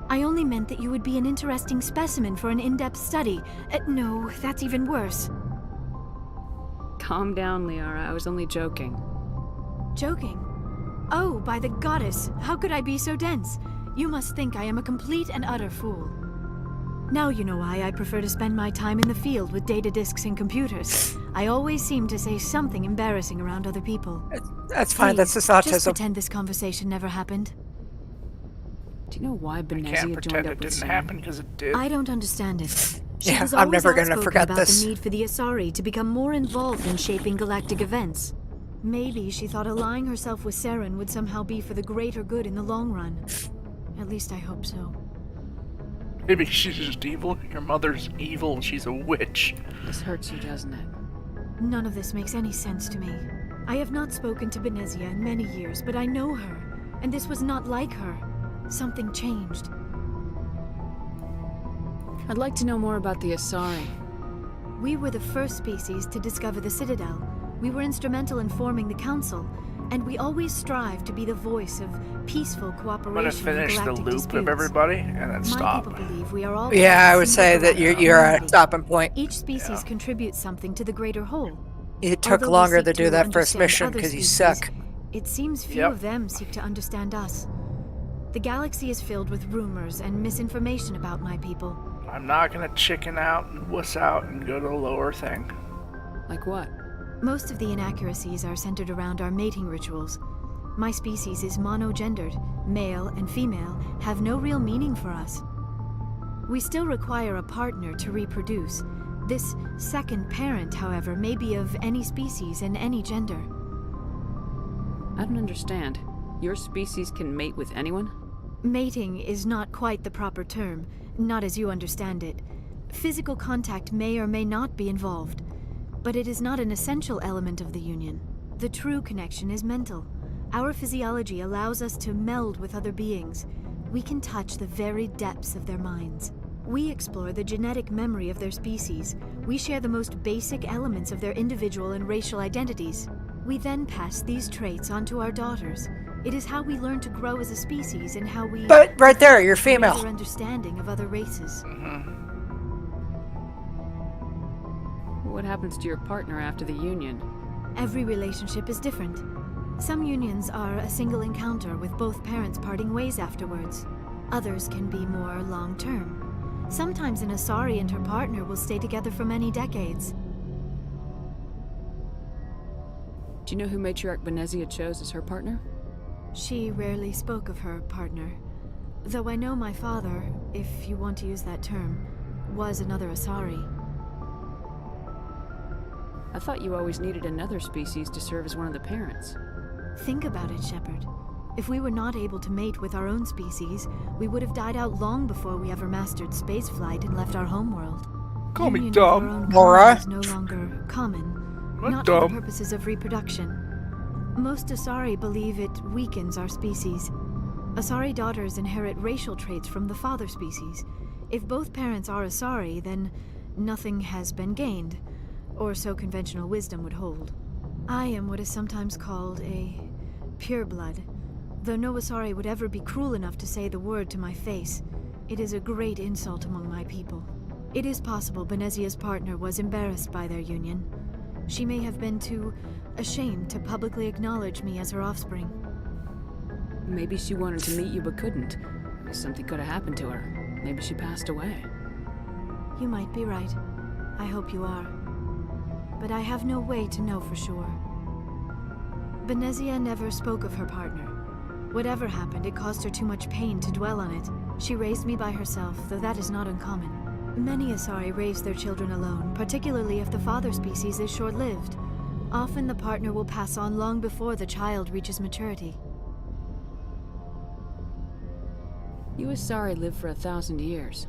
I only meant that you would be an interesting specimen for an in-depth study. No, that's even worse. Calm down, Liara. I was only joking. Joking? Oh, by the goddess, how could I be so dense? You must think I am a complete and utter fool. Now you know why I prefer to spend my time in the field with data disks and computers. I always seem to say something embarrassing around other people. That's fine, that's just Just autism. pretend this conversation never happened. Do you know why I can't Benezia joined pretend up it with didn't Sam? happen because it did. I don't understand it. She Yeah, was I'm always never gonna outspoken forget about this. the need for the Asari to become more involved in shaping galactic events. Maybe she thought allying herself with Saren would somehow be for the greater good in the long run. At least I hope so. Maybe she's just evil. Your mother's evil. She's a witch. This hurts you, doesn't it? None of this makes any sense to me. I have not spoken to Benezia in many years, but I know her, and this was not like her. Something changed. I'd like to know more about the Asari. We were the first species to discover the Citadel. We were instrumental in forming the Council, and we always strive to be the voice of peaceful I'm cooperation gonna in finish the galactic loop disputes. of everybody and then My stop. people believe we are all Yeah, part of I a would single say that galactic you're a community. stopping point. Each species contributes something to the greater whole. It took Although we longer seek to do that first understand mission other because you species, suck. It seems few of them seek to understand us. The galaxy is filled with rumors and misinformation about my people. I'm not gonna chicken out and wuss out and go to the lower thing. Like what? Most of the inaccuracies are centered around our mating rituals. My species is monogendered. Male and female have no real meaning for us. We still require a partner to reproduce. This second parent, however, may be of any species and any gender. I don't understand. Your species can mate with anyone? Mating is not quite the proper term, not as you understand it. Physical contact may or may not be involved, but it is not an essential element of the union. The true connection is mental. Our physiology allows us to meld with other beings. We can touch the very depths of their minds. We explore the genetic memory of their species. We share the most basic elements of their individual and racial identities. We then pass these traits on to our daughters. It is how we learn to grow as a species and how we... But right there, you're female. ...our understanding of other races. What happens to your partner after the union? Every relationship is different. Some unions are a single encounter with both parents parting ways afterwards. Others can be more long-term. Sometimes an Asari and her partner will stay together for many decades. Do you know who Matriarch Benezia chose as her partner? She rarely spoke of her partner. Though I know my father, if you want to use that term, was another Asari. I thought you always needed another species to serve as one of the parents. Think about it, Shepard. If we were not able to mate with our own species, we would have died out long before we ever mastered spaceflight and left our homeworld. Call me Union with our dumb, own Laura. kind is no longer common, Not not for the dumb. purposes of reproduction. Most Asari believe it weakens our species. Asari daughters inherit racial traits from the father species. If both parents are Asari, then nothing has been gained, or so conventional wisdom would hold. I am what is sometimes called a pureblood. Though no Asari would ever be cruel enough to say the word to my face, it is a great insult among my people. It is possible Benezia's partner was embarrassed by their union. She may have been too ashamed to publicly acknowledge me as her offspring. Maybe she wanted to meet you but couldn't. Something could have happened to her. Maybe she passed away. You might be right. I hope you are. But I have no way to know for sure. Benezia never spoke of her partner. Whatever happened, it caused her too much pain to dwell on it. She raised me by herself, though that is not uncommon. Many Asari raise their children alone, particularly if the father species is short-lived. Often the partner will pass on long before the child reaches maturity. You Asari live for 1,000 years.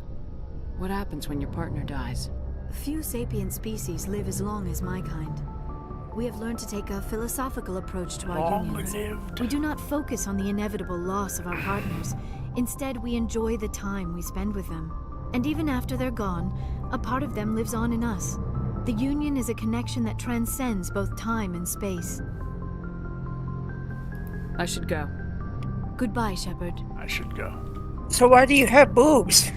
What happens when your partner dies? Few sapient species live as long as my kind. We have learned to take a philosophical approach to our unions. We do not focus on the inevitable loss of our partners. Instead, we enjoy the time we spend with them. And even after they're gone, a part of them lives on in us. The Union is a connection that transcends both time and space. I should go. Goodbye, Shepard. I should go. So why do you have boobs?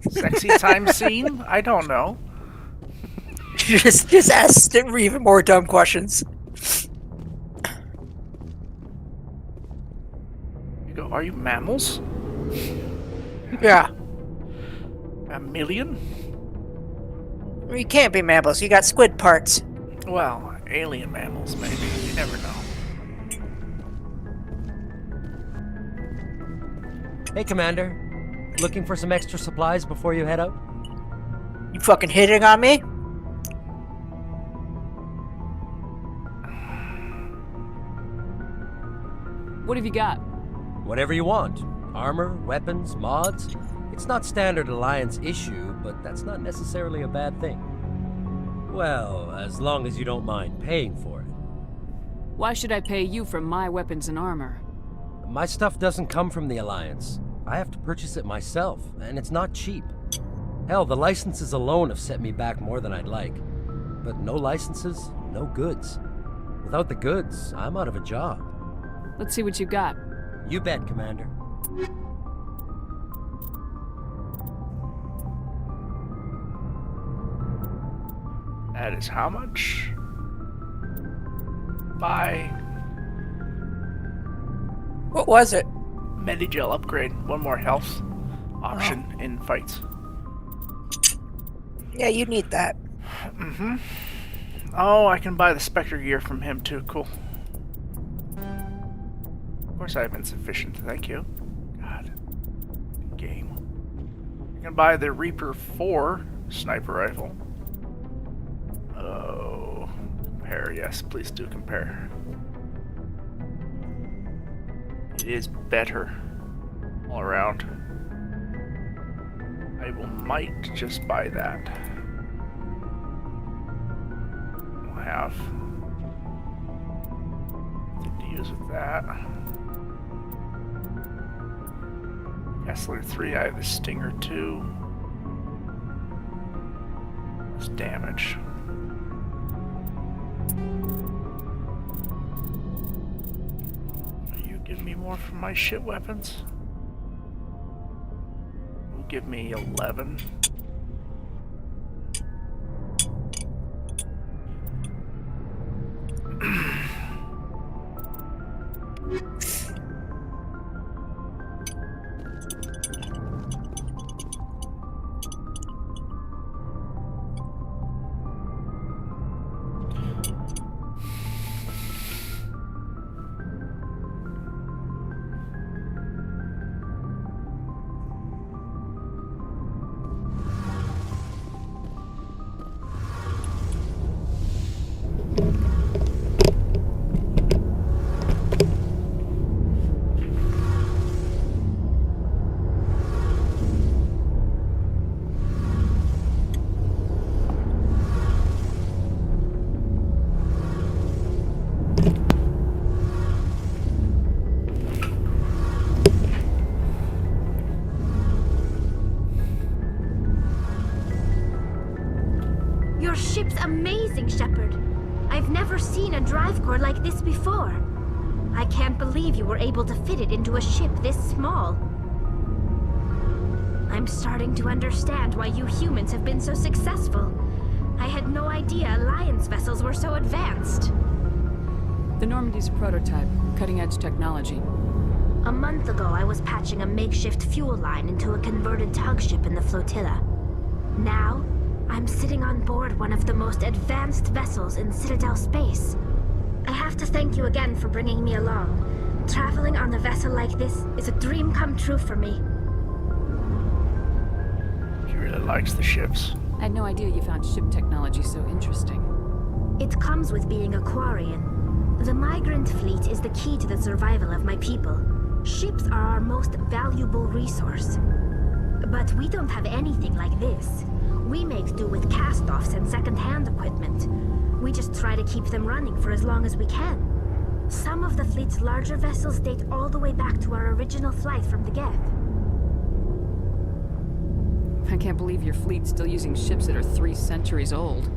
Sexy time scene? I don't know. just ask even more dumb questions. You go, are you mammals? Yeah. Mammalian? You can't be mammals. You got squid parts. Well, alien mammals, maybe. You never know. Hey, Commander. Looking for some extra supplies before you head out? You fucking hitting on me? What have you got? Whatever you want. Armor, weapons, mods. It's not standard Alliance issue, but that's not necessarily a bad thing. Well, as long as you don't mind paying for it. Why should I pay you for my weapons and armor? My stuff doesn't come from the Alliance. I have to purchase it myself, and it's not cheap. Hell, the licenses alone have set me back more than I'd like. But no licenses, no goods. Without the goods, I'm out of a job. Let's see what you got. You bet, Commander. That is how much? Buy. What was it? Medigel upgrade. One more health option in fights. Yeah, you need that. Mm-hmm. Oh, I can buy the Spectre gear from him too. Cool. Of course I have insufficient. Thank you. God. Game. I can buy the Reaper 4 sniper rifle. Oh. Compare. Yes, please do compare. It is better all around. I might just buy that. I'll have nothing to use with that. Kessler 3, I have the Stinger 2. It's damage. Give me more from my shit weapons. Will give me 11. Your ship's amazing, Shepard. I've never seen a drive core like this before. I can't believe you were able to fit it into a ship this small. I'm starting to understand why you humans have been so successful. I had no idea Alliance vessels were so advanced. The Normandy's a prototype, cutting-edge technology. A month ago, I was patching a makeshift fuel line into a converted tug ship in the flotilla. Now, I'm sitting on board one of the most advanced vessels in Citadel space. I have to thank you again for bringing me along. Traveling on a vessel like this is a dream come true for me. She really likes the ships. I had no idea you found ship technology so interesting. It comes with being a Quarian. The migrant fleet is the key to the survival of my people. Ships are our most valuable resource. But we don't have anything like this. We make do with cast-offs and second-hand equipment. We just try to keep them running for as long as we can. Some of the fleet's larger vessels date all the way back to our original flight from the Geth. I can't believe your fleet's still using ships that are 3 centuries old.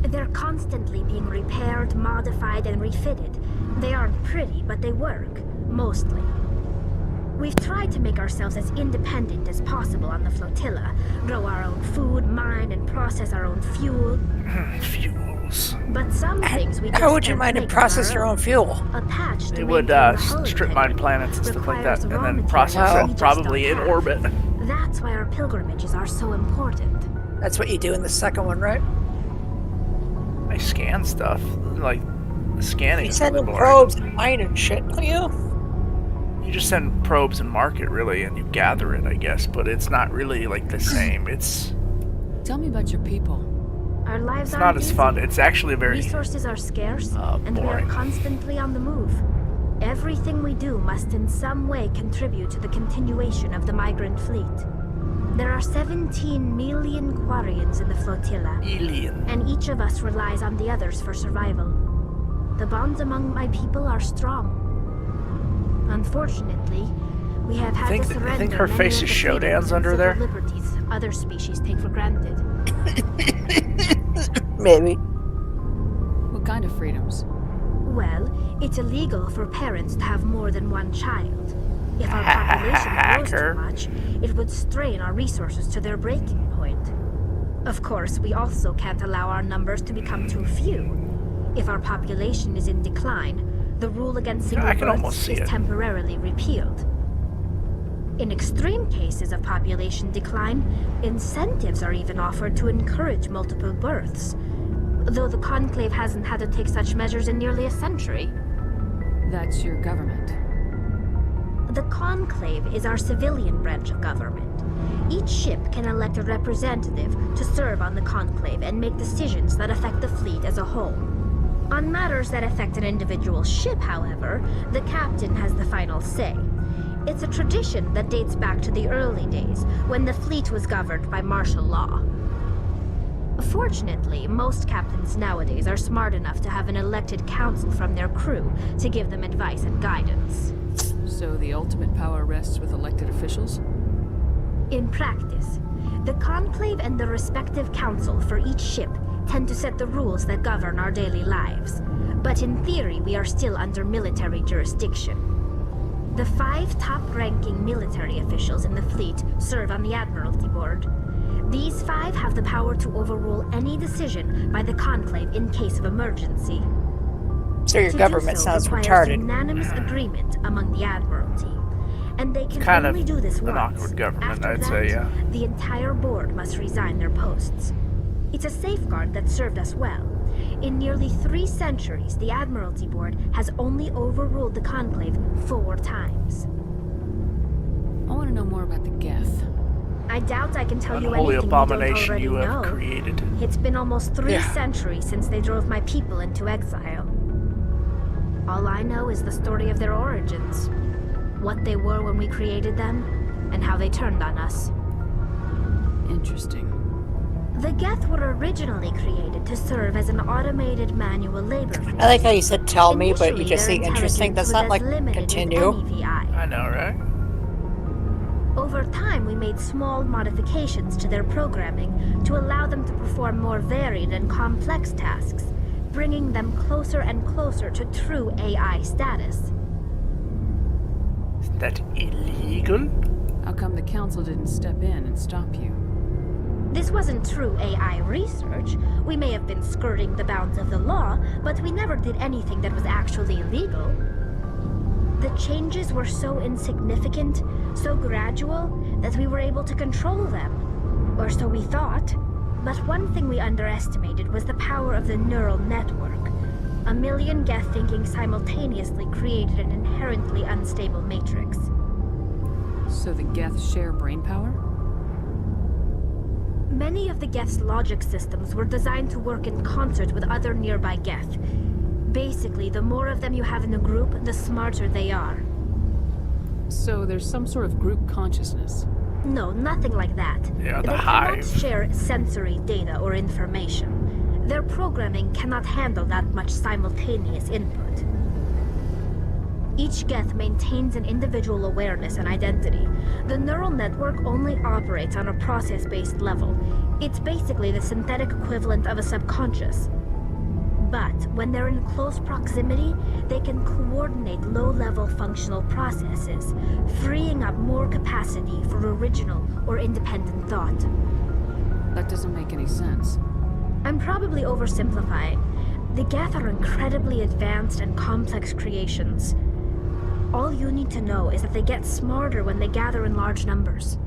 They're constantly being repaired, modified, and refitted. They aren't pretty, but they work. Mostly. We've tried to make ourselves as independent as possible on the flotilla. Grow our own food, mine, and process our own fuel. Fuels. But some things we just How would you can't mine and make process on your our own fuel? A patch They to would maintain the hull strip mine integrity planets and stuff like that, requires and raw then materials process we them just probably don't in have. orbit. That's why our pilgrimages are so important. That's what you do in the second one, right? I scan stuff. Like, scanning You is send really in boring. probes and mine and shit, don't you? You just send probes and mark it, really, and you gather it, I guess, but it's not really, like, the same. It's Tell me about your people. Our lives not aren't as easy. fun. It's actually very Resources are scarce, and we are boring. constantly on the move. Everything we do must in some way contribute to the continuation of the migrant fleet. There are 17 million Quarians in the flotilla, and each of us relies on the others for survival. The bonds among my people are strong. Unfortunately, we have had to surrender I think her many face of is the freedoms Shodan's and under civil there. liberties other species take for granted. Maybe. What kind of freedoms? Well, it's illegal for parents to have more than one child. If our population grows too much, it would strain our resources to their breaking point. Of course, we also can't allow our numbers to become too few. If our population is in decline, the rule against single I can almost births see is it. temporarily repealed. In extreme cases of population decline, incentives are even offered to encourage multiple births, though the Conclave hasn't had to take such measures in nearly a century. That's your government. The Conclave is our civilian branch of government. Each ship can elect a representative to serve on the Conclave and make decisions that affect the fleet as a whole. On matters that affect an individual ship, however, the captain has the final say. It's a tradition that dates back to the early days, when the fleet was governed by martial law. Fortunately, most captains nowadays are smart enough to have an elected council from their crew to give them advice and guidance. So the ultimate power rests with elected officials? In practice, the Conclave and the respective council for each ship tend to set the rules that govern our daily lives. But in theory, we are still under military jurisdiction. The 5 top-ranking military officials in the fleet serve on the Admiralty Board. These 5 have the power to overrule any decision by the Conclave in case of emergency. So your To government do so sounds requires retarded. unanimous agreement among the Admiralty. And they can kind only of do this an once. awkward government, After I'd that, say, yeah. the entire board must resign their posts. It's a safeguard that served us well. In nearly 3 centuries, the Admiralty Board has only overruled the Conclave 4 times. I want to know more about the Geth. I doubt I can tell you Unholy anything you don't abomination already you have know. created. It's been almost 3 centuries since they drove my people into exile. All I know is the story of their origins. What they were when we created them, and how they turned on us. Interesting. The Geth were originally created to serve as an automated manual labor force. I like how you said tell me, but you Initially, just their say interesting. intelligence That's not was like as limited as continue. any VI. I know, right? Over time, we made small modifications to their programming to allow them to perform more varied and complex tasks, bringing them closer and closer to true AI status. Is that illegal? How come the council didn't step in and stop you? This wasn't true AI research. We may have been skirting the bounds of the law, but we never did anything that was actually illegal. The changes were so insignificant, so gradual, that we were able to control them. Or so we thought. But one thing we underestimated was the power of the neural network. A million Geth thinking simultaneously created an inherently unstable matrix. So the Geth share brain power? Many of the Geth's logic systems were designed to work in concert with other nearby Geth. Basically, the more of them you have in a group, the smarter they are. So there's some sort of group consciousness? No, nothing like that. Yeah, the They hive. cannot share sensory data or information. Their programming cannot handle that much simultaneous input. Each Geth maintains an individual awareness and identity. The neural network only operates on a process-based level. It's basically the synthetic equivalent of a subconscious. But when they're in close proximity, they can coordinate low-level functional processes, freeing up more capacity for original or independent thought. That doesn't make any sense. I'm probably oversimplifying. The Geth are incredibly advanced and complex creations. All you need to know is that they get smarter when they gather in large numbers.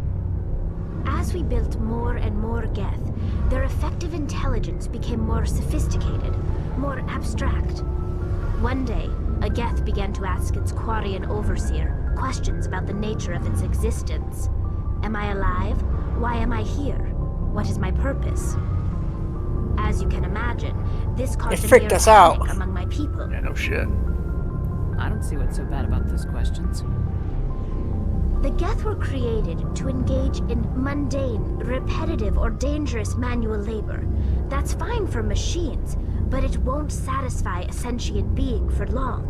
As we built more and more Geth, their effective intelligence became more sophisticated, more abstract. One day, a Geth began to ask its Quarian overseer questions about the nature of its existence. Am I alive? Why am I here? What is my purpose? As you can imagine, this caused It freaked us out panic among my people. Yeah, no shit. I don't see what's so bad about those questions. The Geth were created to engage in mundane, repetitive, or dangerous manual labor. That's fine for machines, but it won't satisfy a sentient being for long.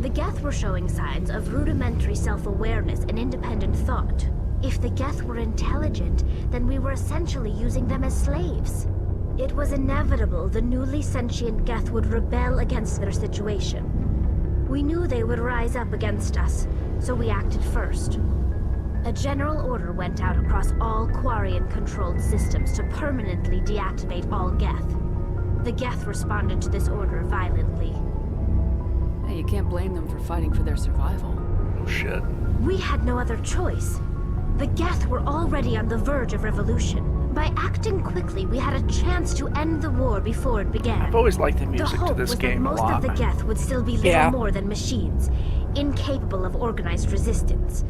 The Geth were showing signs of rudimentary self-awareness and independent thought. If the Geth were intelligent, then we were essentially using them as slaves. It was inevitable the newly sentient Geth would rebel against their situation. We knew they would rise up against us, so we acted first. A general order went out across all Quarian-controlled systems to permanently deactivate all Geth. The Geth responded to this order violently. Hey, you can't blame them for fighting for their survival. Oh shit. We had no other choice. The Geth were already on the verge of revolution. By acting quickly, we had a chance to end the war before it began. I've always liked the music to this game a lot. The hope was that most of the Geth would still be little more than machines, incapable of organized resistance.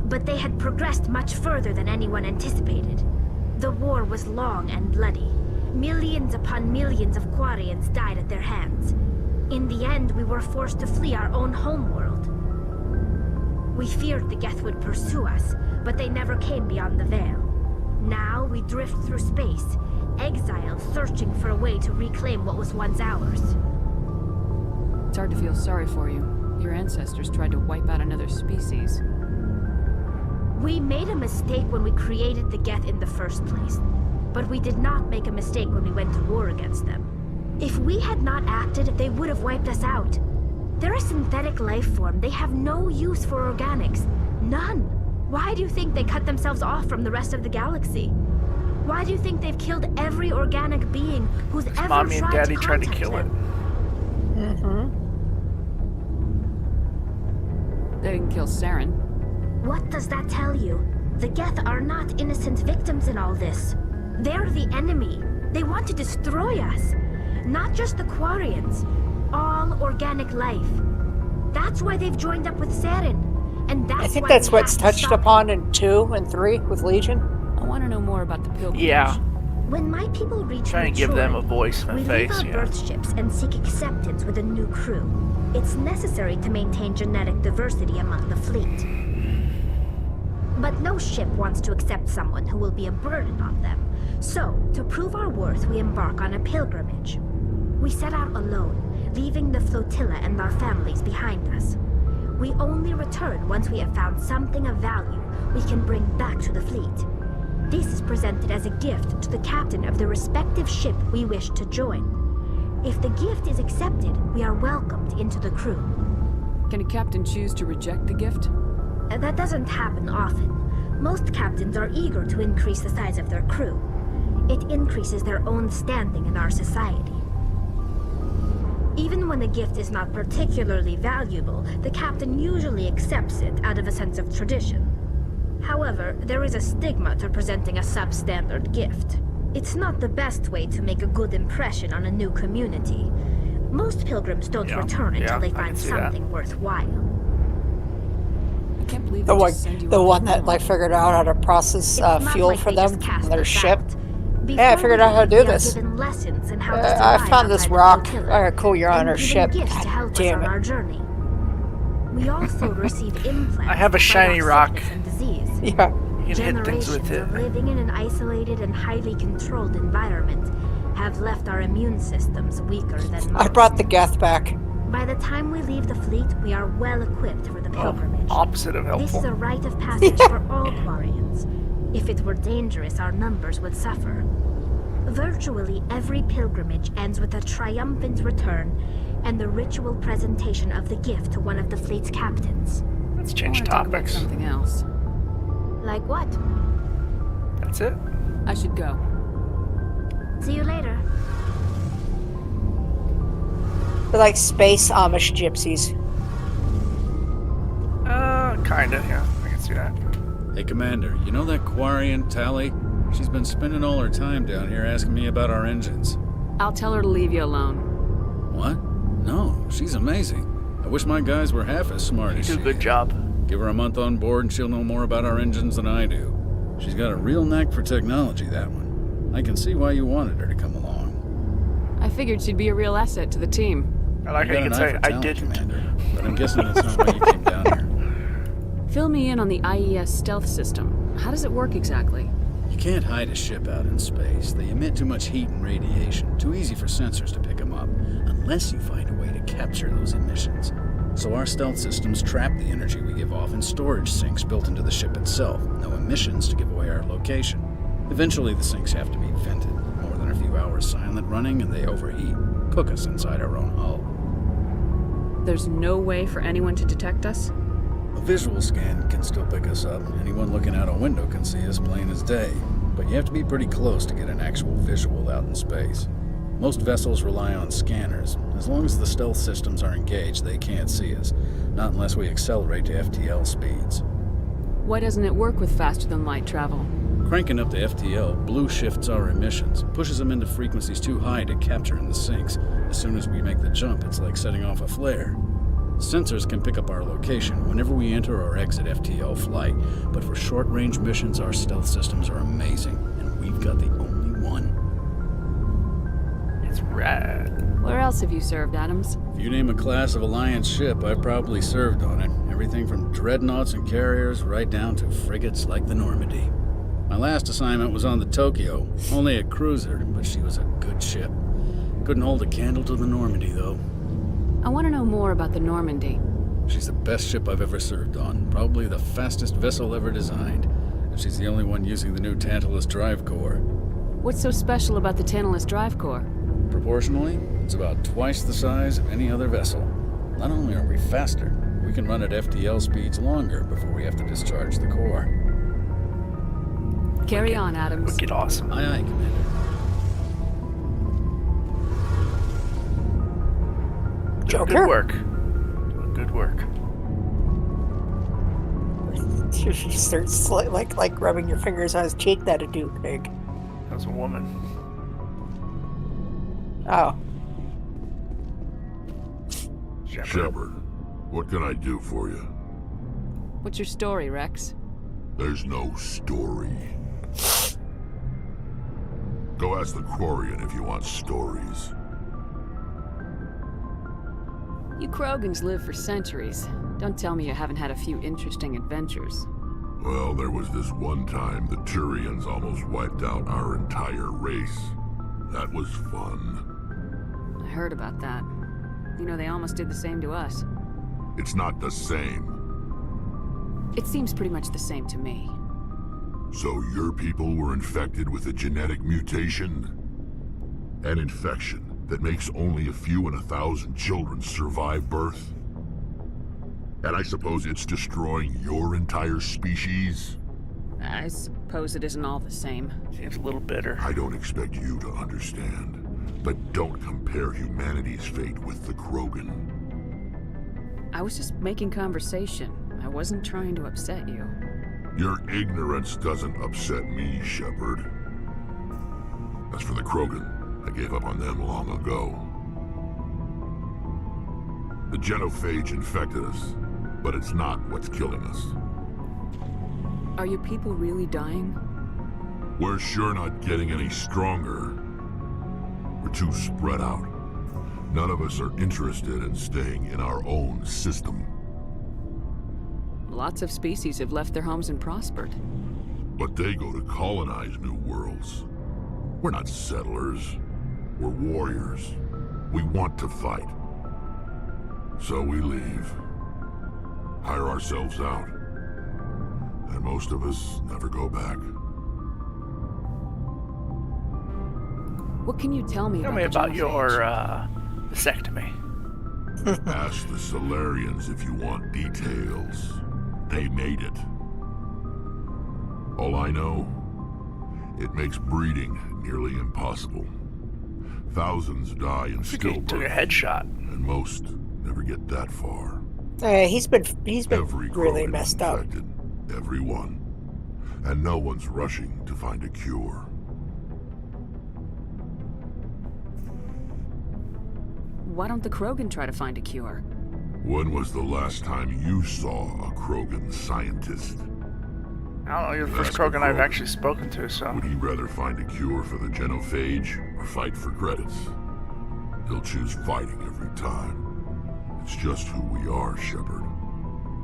But they had progressed much further than anyone anticipated. The war was long and bloody. Millions upon millions of Quarians died at their hands. In the end, we were forced to flee our own homeworld. We feared the Geth would pursue us, but they never came beyond the Veil. Now we drift through space, exiled, searching for a way to reclaim what was once ours. It's hard to feel sorry for you. Your ancestors tried to wipe out another species. We made a mistake when we created the Geth in the first place, but we did not make a mistake when we went to war against them. If we had not acted, they would have wiped us out. They're a synthetic life form. They have no use for organics. None. Why do you think they cut themselves off from the rest of the galaxy? Why do you think they've killed every organic being who's ever Mommy and Daddy tried to kill it. They didn't kill Saren. What does that tell you? The Geth are not innocent victims in all this. They're the enemy. They want to destroy us. Not just the Quarians. All organic life. That's why they've joined up with Saren. And that's I think why that's we what's have to touched stop upon in 2 and 3 with Legion. I want to know more about the pilgrimage. Yeah. When my people reach Trying to give them a voice in we the face, leave our birth ships and seek acceptance with a new crew. It's necessary to maintain genetic diversity among the fleet. But no ship wants to accept someone who will be a burden on them. So, to prove our worth, we embark on a pilgrimage. We set out alone, leaving the flotilla and our families behind us. We only return once we have found something of value we can bring back to the fleet. This is presented as a gift to the captain of the respective ship we wish to join. If the gift is accepted, we are welcomed into the crew. Can a captain choose to reject the gift? That doesn't happen often. Most captains are eager to increase the size of their crew. It increases their own standing in our society. Even when the gift is not particularly valuable, the captain usually accepts it out of a sense of tradition. However, there is a stigma to presenting a substandard gift. It's not the best way to make a good impression on a new community. Most pilgrims don't return until they find something worthwhile. I can't believe The they one, just send you the off one alone. that like figured out how to process fuel like for they them just cast on their us ship. out. Yeah, I figured out how to do We are this. given lessons in how to I survive found this outside the rock. flotilla, Alright, cool, you're on and our given ship. gifts to God help us damn on it. our journey. We also receive implants. I have a to fight shiny off rock. sickness and disease. Yeah. You can hit things with Generations it. of living in an isolated and highly controlled environment have left our immune systems weaker than most. I brought the Geth back. By the time we leave the fleet, we are well equipped for the pilgrimage. Opposite of This is helpful. a rite of passage for all Quarians. If it were dangerous, our numbers would suffer. Virtually every pilgrimage ends with a triumphant return and the ritual presentation of the gift to one of the fleet's captains. Let's change Talk about topics. something else. Like what? That's it. I should go. See you later. They're like space Amish gypsies. Kinda, yeah. I can see that. Hey, Commander, you know that Quarian, Tally? She's been spending all her time down here asking me about our engines. I'll tell her to leave you alone. What? No, she's amazing. I wish my guys were half as smart as she You do a good is. job. Give her a month on board and she'll know more about our engines than I do. She's got a real knack for technology, that one. I can see why you wanted her to come along. I figured she'd be a real asset to the team. I like how you got can an say, eye for I talent, didn't. Commander, but I'm guessing that's not why you came down here. Fill me in on the IES stealth system. How does it work exactly? You can't hide a ship out in space. They emit too much heat and radiation. Too easy for sensors to pick them up, unless you find a way to capture those emissions. So our stealth systems trap the energy we give off in storage sinks built into the ship itself. No emissions to give away our location. Eventually the sinks have to be vented. More than a few hours silent running and they overheat. Cook us inside our own hull. There's no way for anyone to detect us? A visual scan can still pick us up. Anyone looking out a window can see us plain as day. But you have to be pretty close to get an actual visual out in space. Most vessels rely on scanners. As long as the stealth systems are engaged, they can't see us. Not unless we accelerate to FTL speeds. Why doesn't it work with faster-than-light travel? Cranking up to FTL blue shifts our emissions, pushes them into frequencies too high to capture in the sinks. As soon as we make the jump, it's like setting off a flare. Sensors can pick up our location whenever we enter or exit FTL flight, but for short-range missions, our stealth systems are amazing, and we've got the only one. It's rad. Where else have you served, Adams? If you name a class of Alliance ship, I've probably served on it. Everything from dreadnoughts and carriers right down to frigates like the Normandy. My last assignment was on the Tokyo, only a cruiser, but she was a good ship. Couldn't hold a candle to the Normandy, though. I want to know more about the Normandy. She's the best ship I've ever served on, probably the fastest vessel ever designed. And she's the only one using the new Tantalus drive core. What's so special about the Tantalus drive core? Proportionally, it's about twice the size of any other vessel. Not only are we faster, we can run at FTL speeds longer before we have to discharge the core. Carry on, Adams. Wicked awesome. Aye, aye, Commander. Joker? Good work. Doing good work. She starts like rubbing your fingers on his cheek. That'd do, Pig. That was a woman. Oh. Shepard, what can I do for you? What's your story, Rex? There's no story. Go ask the Quarian if you want stories. You Krogans live for centuries. Don't tell me you haven't had a few interesting adventures. Well, there was this one time the Turians almost wiped out our entire race. That was fun. I heard about that. You know, they almost did the same to us. It's not the same. It seems pretty much the same to me. So your people were infected with a genetic mutation? An infection that makes only a few in 1,000 children survive birth? And I suppose it's destroying your entire species? I suppose it isn't all the same. Seems a little bitter. I don't expect you to understand, but don't compare humanity's fate with the Krogan. I was just making conversation. I wasn't trying to upset you. Your ignorance doesn't upset me, Shepard. As for the Krogan, I gave up on them long ago. The genophage infected us, but it's not what's killing us. Are your people really dying? We're sure not getting any stronger. We're too spread out. None of us are interested in staying in our own system. Lots of species have left their homes and prospered. But they go to colonize new worlds. We're not settlers. We're warriors. We want to fight. So we leave. Hire ourselves out. And most of us never go back. What can you tell me Tell about me the about your genophage? vasectomy. Ask the Solarians if you want details. They made it. All I know, it makes breeding nearly impossible. Thousands die in Took stillbirth, a headshot. and most never get that far. He's been Every really Krogan messed is up. infected. Everyone. And no one's rushing to find a cure. Why don't the Krogan try to find a cure? When was the last time you saw a Krogan scientist? I don't know, you're the first Ask a Krogan I've Krogan. actually spoken to, so... Would he rather find a cure for the genophage or fight for credits? He'll choose fighting every time. It's just who we are, Shepard.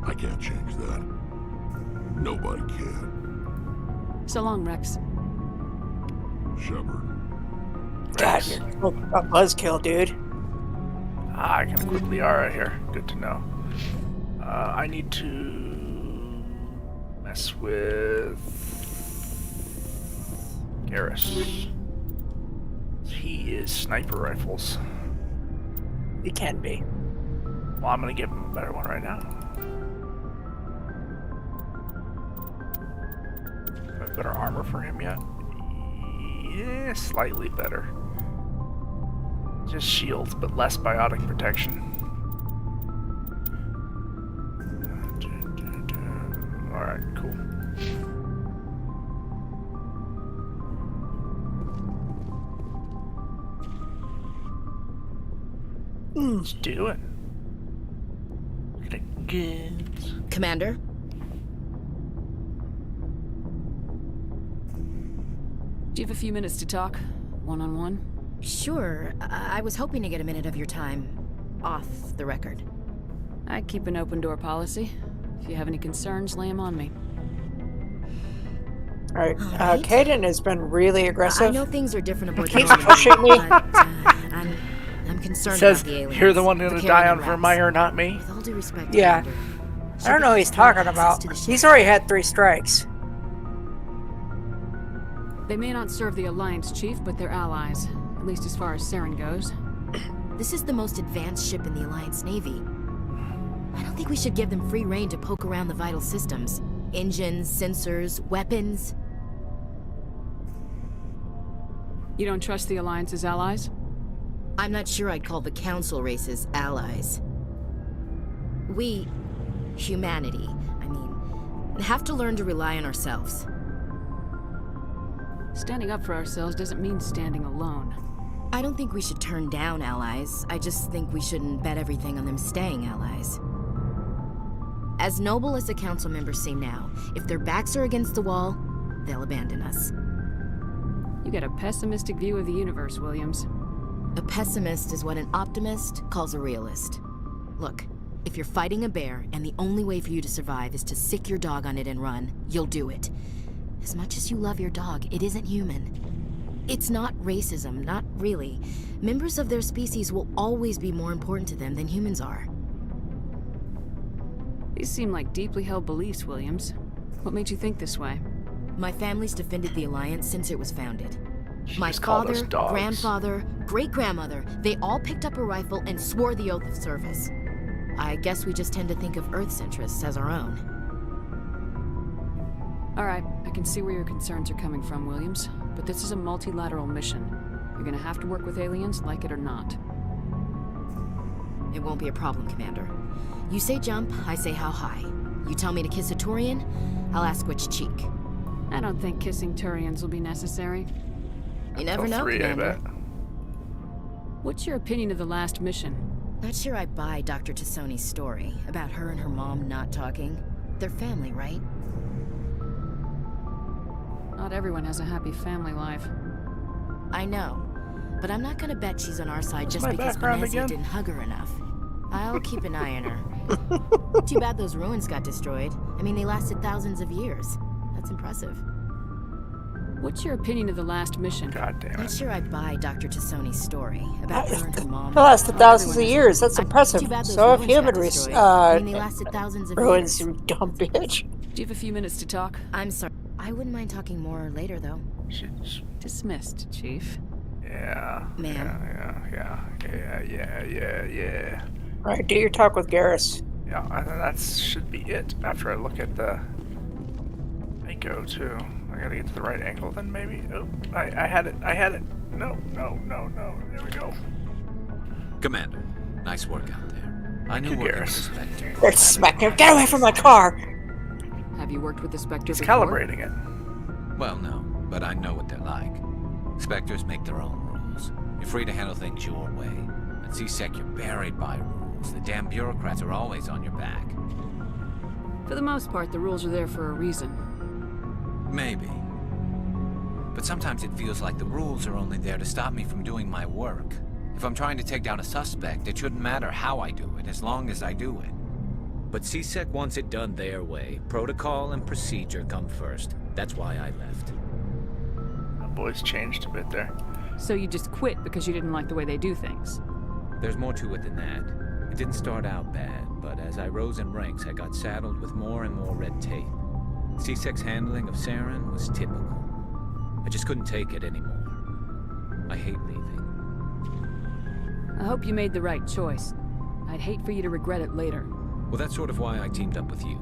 I can't change that. Nobody can. So long, Rex. Shepard. God, you're a buzzkill, dude. Ah, I can equip Liara here. Good to know. I need to mess with Garrus. He is sniper rifles. He can be. Well, I'm gonna give him a better one right now. Have better armor for him yet? Yeah, slightly better. Just shields, but less biotic protection. Alright, cool. Let's do it. Look at the goods. Commander? Do you have a few minutes to talk? One-on-one? Sure. I was hoping to get a minute of your time off the record. I keep an open door policy. If you have any concerns, lay them on me. Alright, Kaden has been really aggressive. I know things are different aboard the He's Normandy, pushing me. but, I'm concerned Says, about the aliens. you're the one The gonna carrion die on rats. Vermeer, not me. With all due respect, Yeah. Commander, I don't know what he's talking about. He's already had 3 strikes. They may not serve the Alliance, Chief, but they're allies. At least as far as Saren goes. This is the most advanced ship in the Alliance Navy. I don't think we should give them free rein to poke around the vital systems. Engines, sensors, weapons. You don't trust the Alliance's allies? I'm not sure I'd call the Council races allies. We, humanity, have to learn to rely on ourselves. Standing up for ourselves doesn't mean standing alone. I don't think we should turn down allies. I just think we shouldn't bet everything on them staying allies. As noble as the Council members seem now, if their backs are against the wall, they'll abandon us. You get a pessimistic view of the universe, Williams. A pessimist is what an optimist calls a realist. Look, if you're fighting a bear and the only way for you to survive is to sick your dog on it and run, you'll do it. As much as you love your dog, it isn't human. It's not racism, not really. Members of their species will always be more important to them than humans are. These seem like deeply held beliefs, Williams. What made you think this way? My family's defended the Alliance since it was founded. My just called us father, dogs. grandfather, great-grandmother, they all picked up a rifle and swore the oath of service. I guess we just tend to think of Earth's interests as our own. Alright, I can see where your concerns are coming from, Williams. But this is a multilateral mission. You're gonna have to work with aliens, like it or not. It won't be a problem, Commander. You say jump, I say how high. You tell me to kiss a Turian, I'll ask which cheek. I don't think kissing Turians will be necessary. You never know, 3, Commander. I bet. What's your opinion of the last mission? Not sure I buy Dr. Tassoni's story about her and her mom not talking. They're family, right? Not everyone has a happy family life. I know, but I'm not gonna bet she's on our side just my because background Venezia again? didn't hug her enough. I'll keep an eye on her. Too bad those ruins got destroyed. I mean, they lasted thousands of years. That's impressive. What's your opinion of the last mission? God damn Not it. sure I buy Dr. Tassoni's story about her and her mom. It lasted thousands of Everyone years. That's impressive. Too bad those So if ruins got human destroyed. I mean, they lasted thousands of ruins, years. you dumb bitch. Do you have a few minutes to talk? I'm sorry. I wouldn't mind talking more later, though. Dismissed, Chief. Yeah. Ma'am. Yeah. Right, do your talk with Garrus. Yeah, I think that should be it after I look at the Mako too. I gotta get to the right angle then maybe. Oh, I had it. No. There we go. Commander, nice work out there. I knew working with the Spectre. Let's smack him. Get away from my car! Have you worked with the Spectre He's before? calibrating it. Well, no, but I know what they're like. Spectres make their own rules. You're free to handle things your way. At CSEC, you're buried by rules. The damn bureaucrats are always on your back. For the most part, the rules are there for a reason. Maybe. But sometimes it feels like the rules are only there to stop me from doing my work. If I'm trying to take down a suspect, it shouldn't matter how I do it, as long as I do it. But CSEC wants it done their way. Protocol and procedure come first. That's why I left. My voice changed a bit there. So you just quit because you didn't like the way they do things? There's more to it than that. It didn't start out bad, but as I rose in ranks, I got saddled with more and more red tape. CSEC's handling of Saren was typical. I just couldn't take it anymore. I hate leaving. I hope you made the right choice. I'd hate for you to regret it later. Well, that's sort of why I teamed up with you.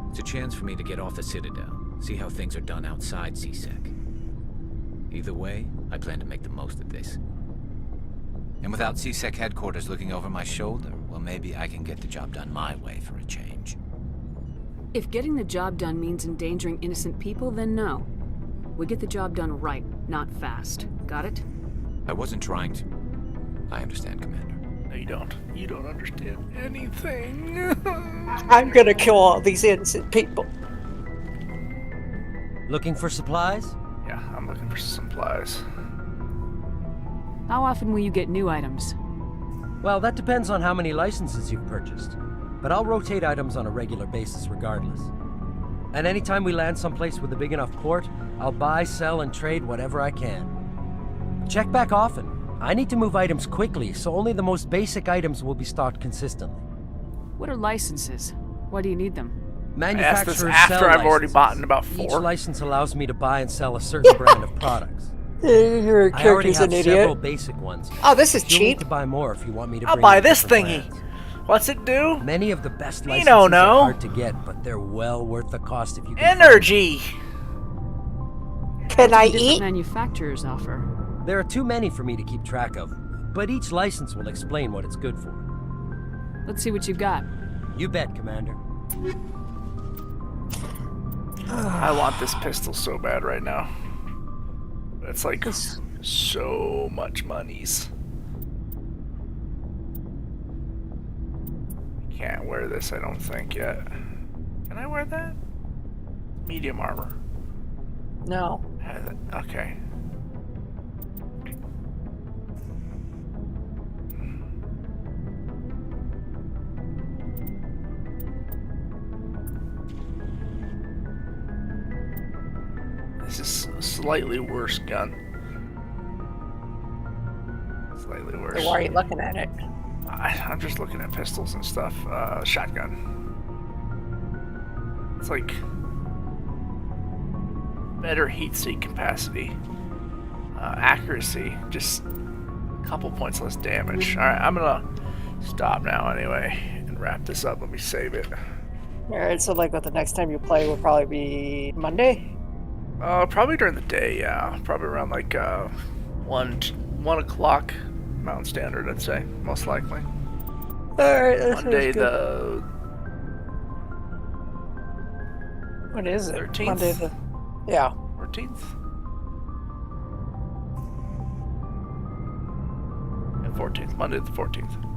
It's a chance for me to get off the Citadel, see how things are done outside CSEC. Either way, I plan to make the most of this. And without CSEC headquarters looking over my shoulder, well, maybe I can get the job done my way for a change. If getting the job done means endangering innocent people, then no. We get the job done right, not fast. Got it? I wasn't trying to... I understand, Commander. No, you don't. You don't understand anything. I'm gonna kill all these innocent people. Looking for supplies? Yeah, I'm looking for supplies. How often will you get new items? Well, that depends on how many licenses you've purchased. But I'll rotate items on a regular basis regardless. And anytime we land someplace with a big enough port, I'll buy, sell, and trade whatever I can. Check back often. I need to move items quickly, so only the most basic items will be stocked consistently. What are licenses? Why do you need them? Manufacturers sell after I've already licenses. bought in about 4. Each license allows me to buy and sell a certain brand of products. Your I already character's have an several idiot. basic ones. Oh, this is You'll cheap. need to buy more if you want me to I'll bring buy you this different thingy. brands. What's it do? Many of the best You licenses don't know. are hard to get, but they're well worth the cost if you can Energy! Can I Different eat? manufacturers offer. There are too many for me to keep track of, but each license will explain what it's good for. Let's see what you've got. You bet, Commander. I want this pistol so bad right now. It's like so much monies. Can't wear this, I don't think yet. Can I wear that? Medium armor. No. Okay. This is a slightly worse gun. Slightly worse. So why are you looking at it? I'm just looking at pistols and stuff. Shotgun. It's like better heat sink capacity, accuracy, just a couple points less damage. All right, I'm gonna stop now anyway and wrap this up. Let me save it. All right, so like, what the next time you play will probably be Monday. Probably during the day. Yeah, probably around like 1 o'clock Mountain Standard. I'd say most likely. All right, that Monday sounds good. What is it? 13th? Monday the... Yeah. 14th? And 14th. Monday the 14th.